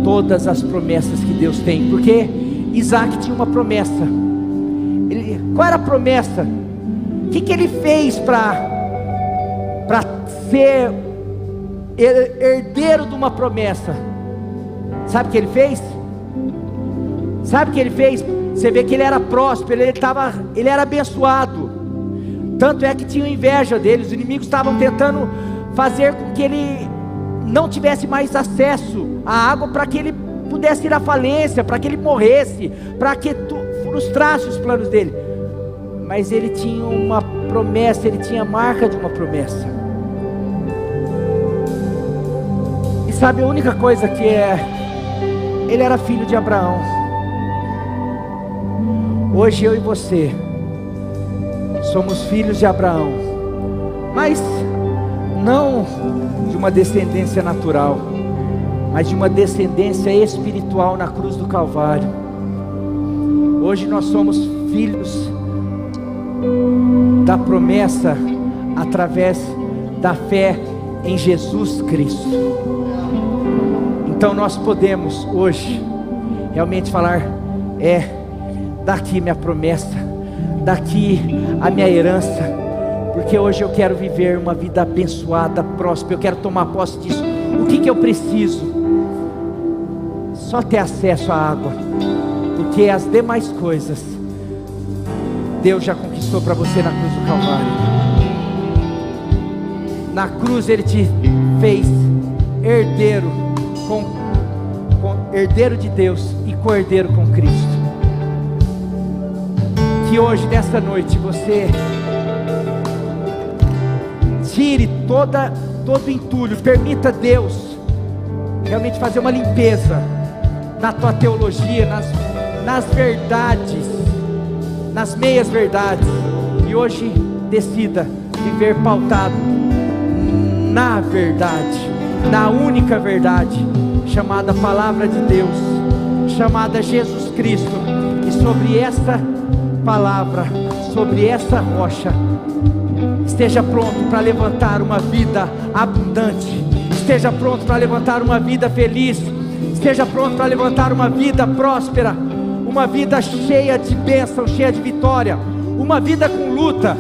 todas as promessas que Deus tem. Porque Isaac tinha uma promessa. Qual era a promessa? O que ele fez para ser herdeiro de uma promessa? Sabe o que ele fez? Sabe o que ele fez? Você vê que ele era próspero, ele era abençoado. Tanto é que tinham inveja dele. Os inimigos estavam tentando fazer com que ele não tivesse mais acesso à água, para que ele pudesse ir à falência, para que ele morresse, para que frustrasse os planos dele. Mas ele tinha uma promessa, ele tinha a marca de uma promessa. E sabe a única coisa que ele era filho de Abraão. Hoje eu e você somos filhos de Abraão, mas não de uma descendência natural, mas de uma descendência espiritual na cruz do Calvário. Hoje nós somos filhos da promessa através da fé em Jesus Cristo. Então nós podemos hoje realmente falar: daqui minha promessa, daqui a minha herança, porque hoje eu quero viver uma vida abençoada, próspera, eu quero tomar posse disso. O que eu preciso? só ter acesso à água, porque as demais coisas Deus já conquistou para você na cruz do Calvário. Na cruz Ele te fez herdeiro, herdeiro de Deus e co-herdeiro com Cristo. Que hoje, nessa noite, você tire todo entulho, permita Deus realmente fazer uma limpeza na tua teologia, nas verdades, nas meias verdades, e hoje decida viver pautado na verdade, na única verdade, chamada Palavra de Deus, chamada Jesus Cristo. E sobre essa palavra, sobre essa rocha, esteja pronto para levantar uma vida abundante, esteja pronto para levantar uma vida feliz, esteja pronto para levantar uma vida próspera, uma vida cheia de bênção, cheia de vitória, uma vida com luta,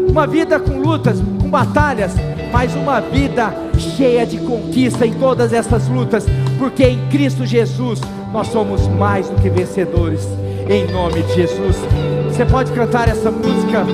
uma vida com lutas, com batalhas, mas uma vida cheia de conquista em todas essas lutas, porque em Cristo Jesus nós somos mais do que vencedores, em nome de Jesus. Você pode cantar essa música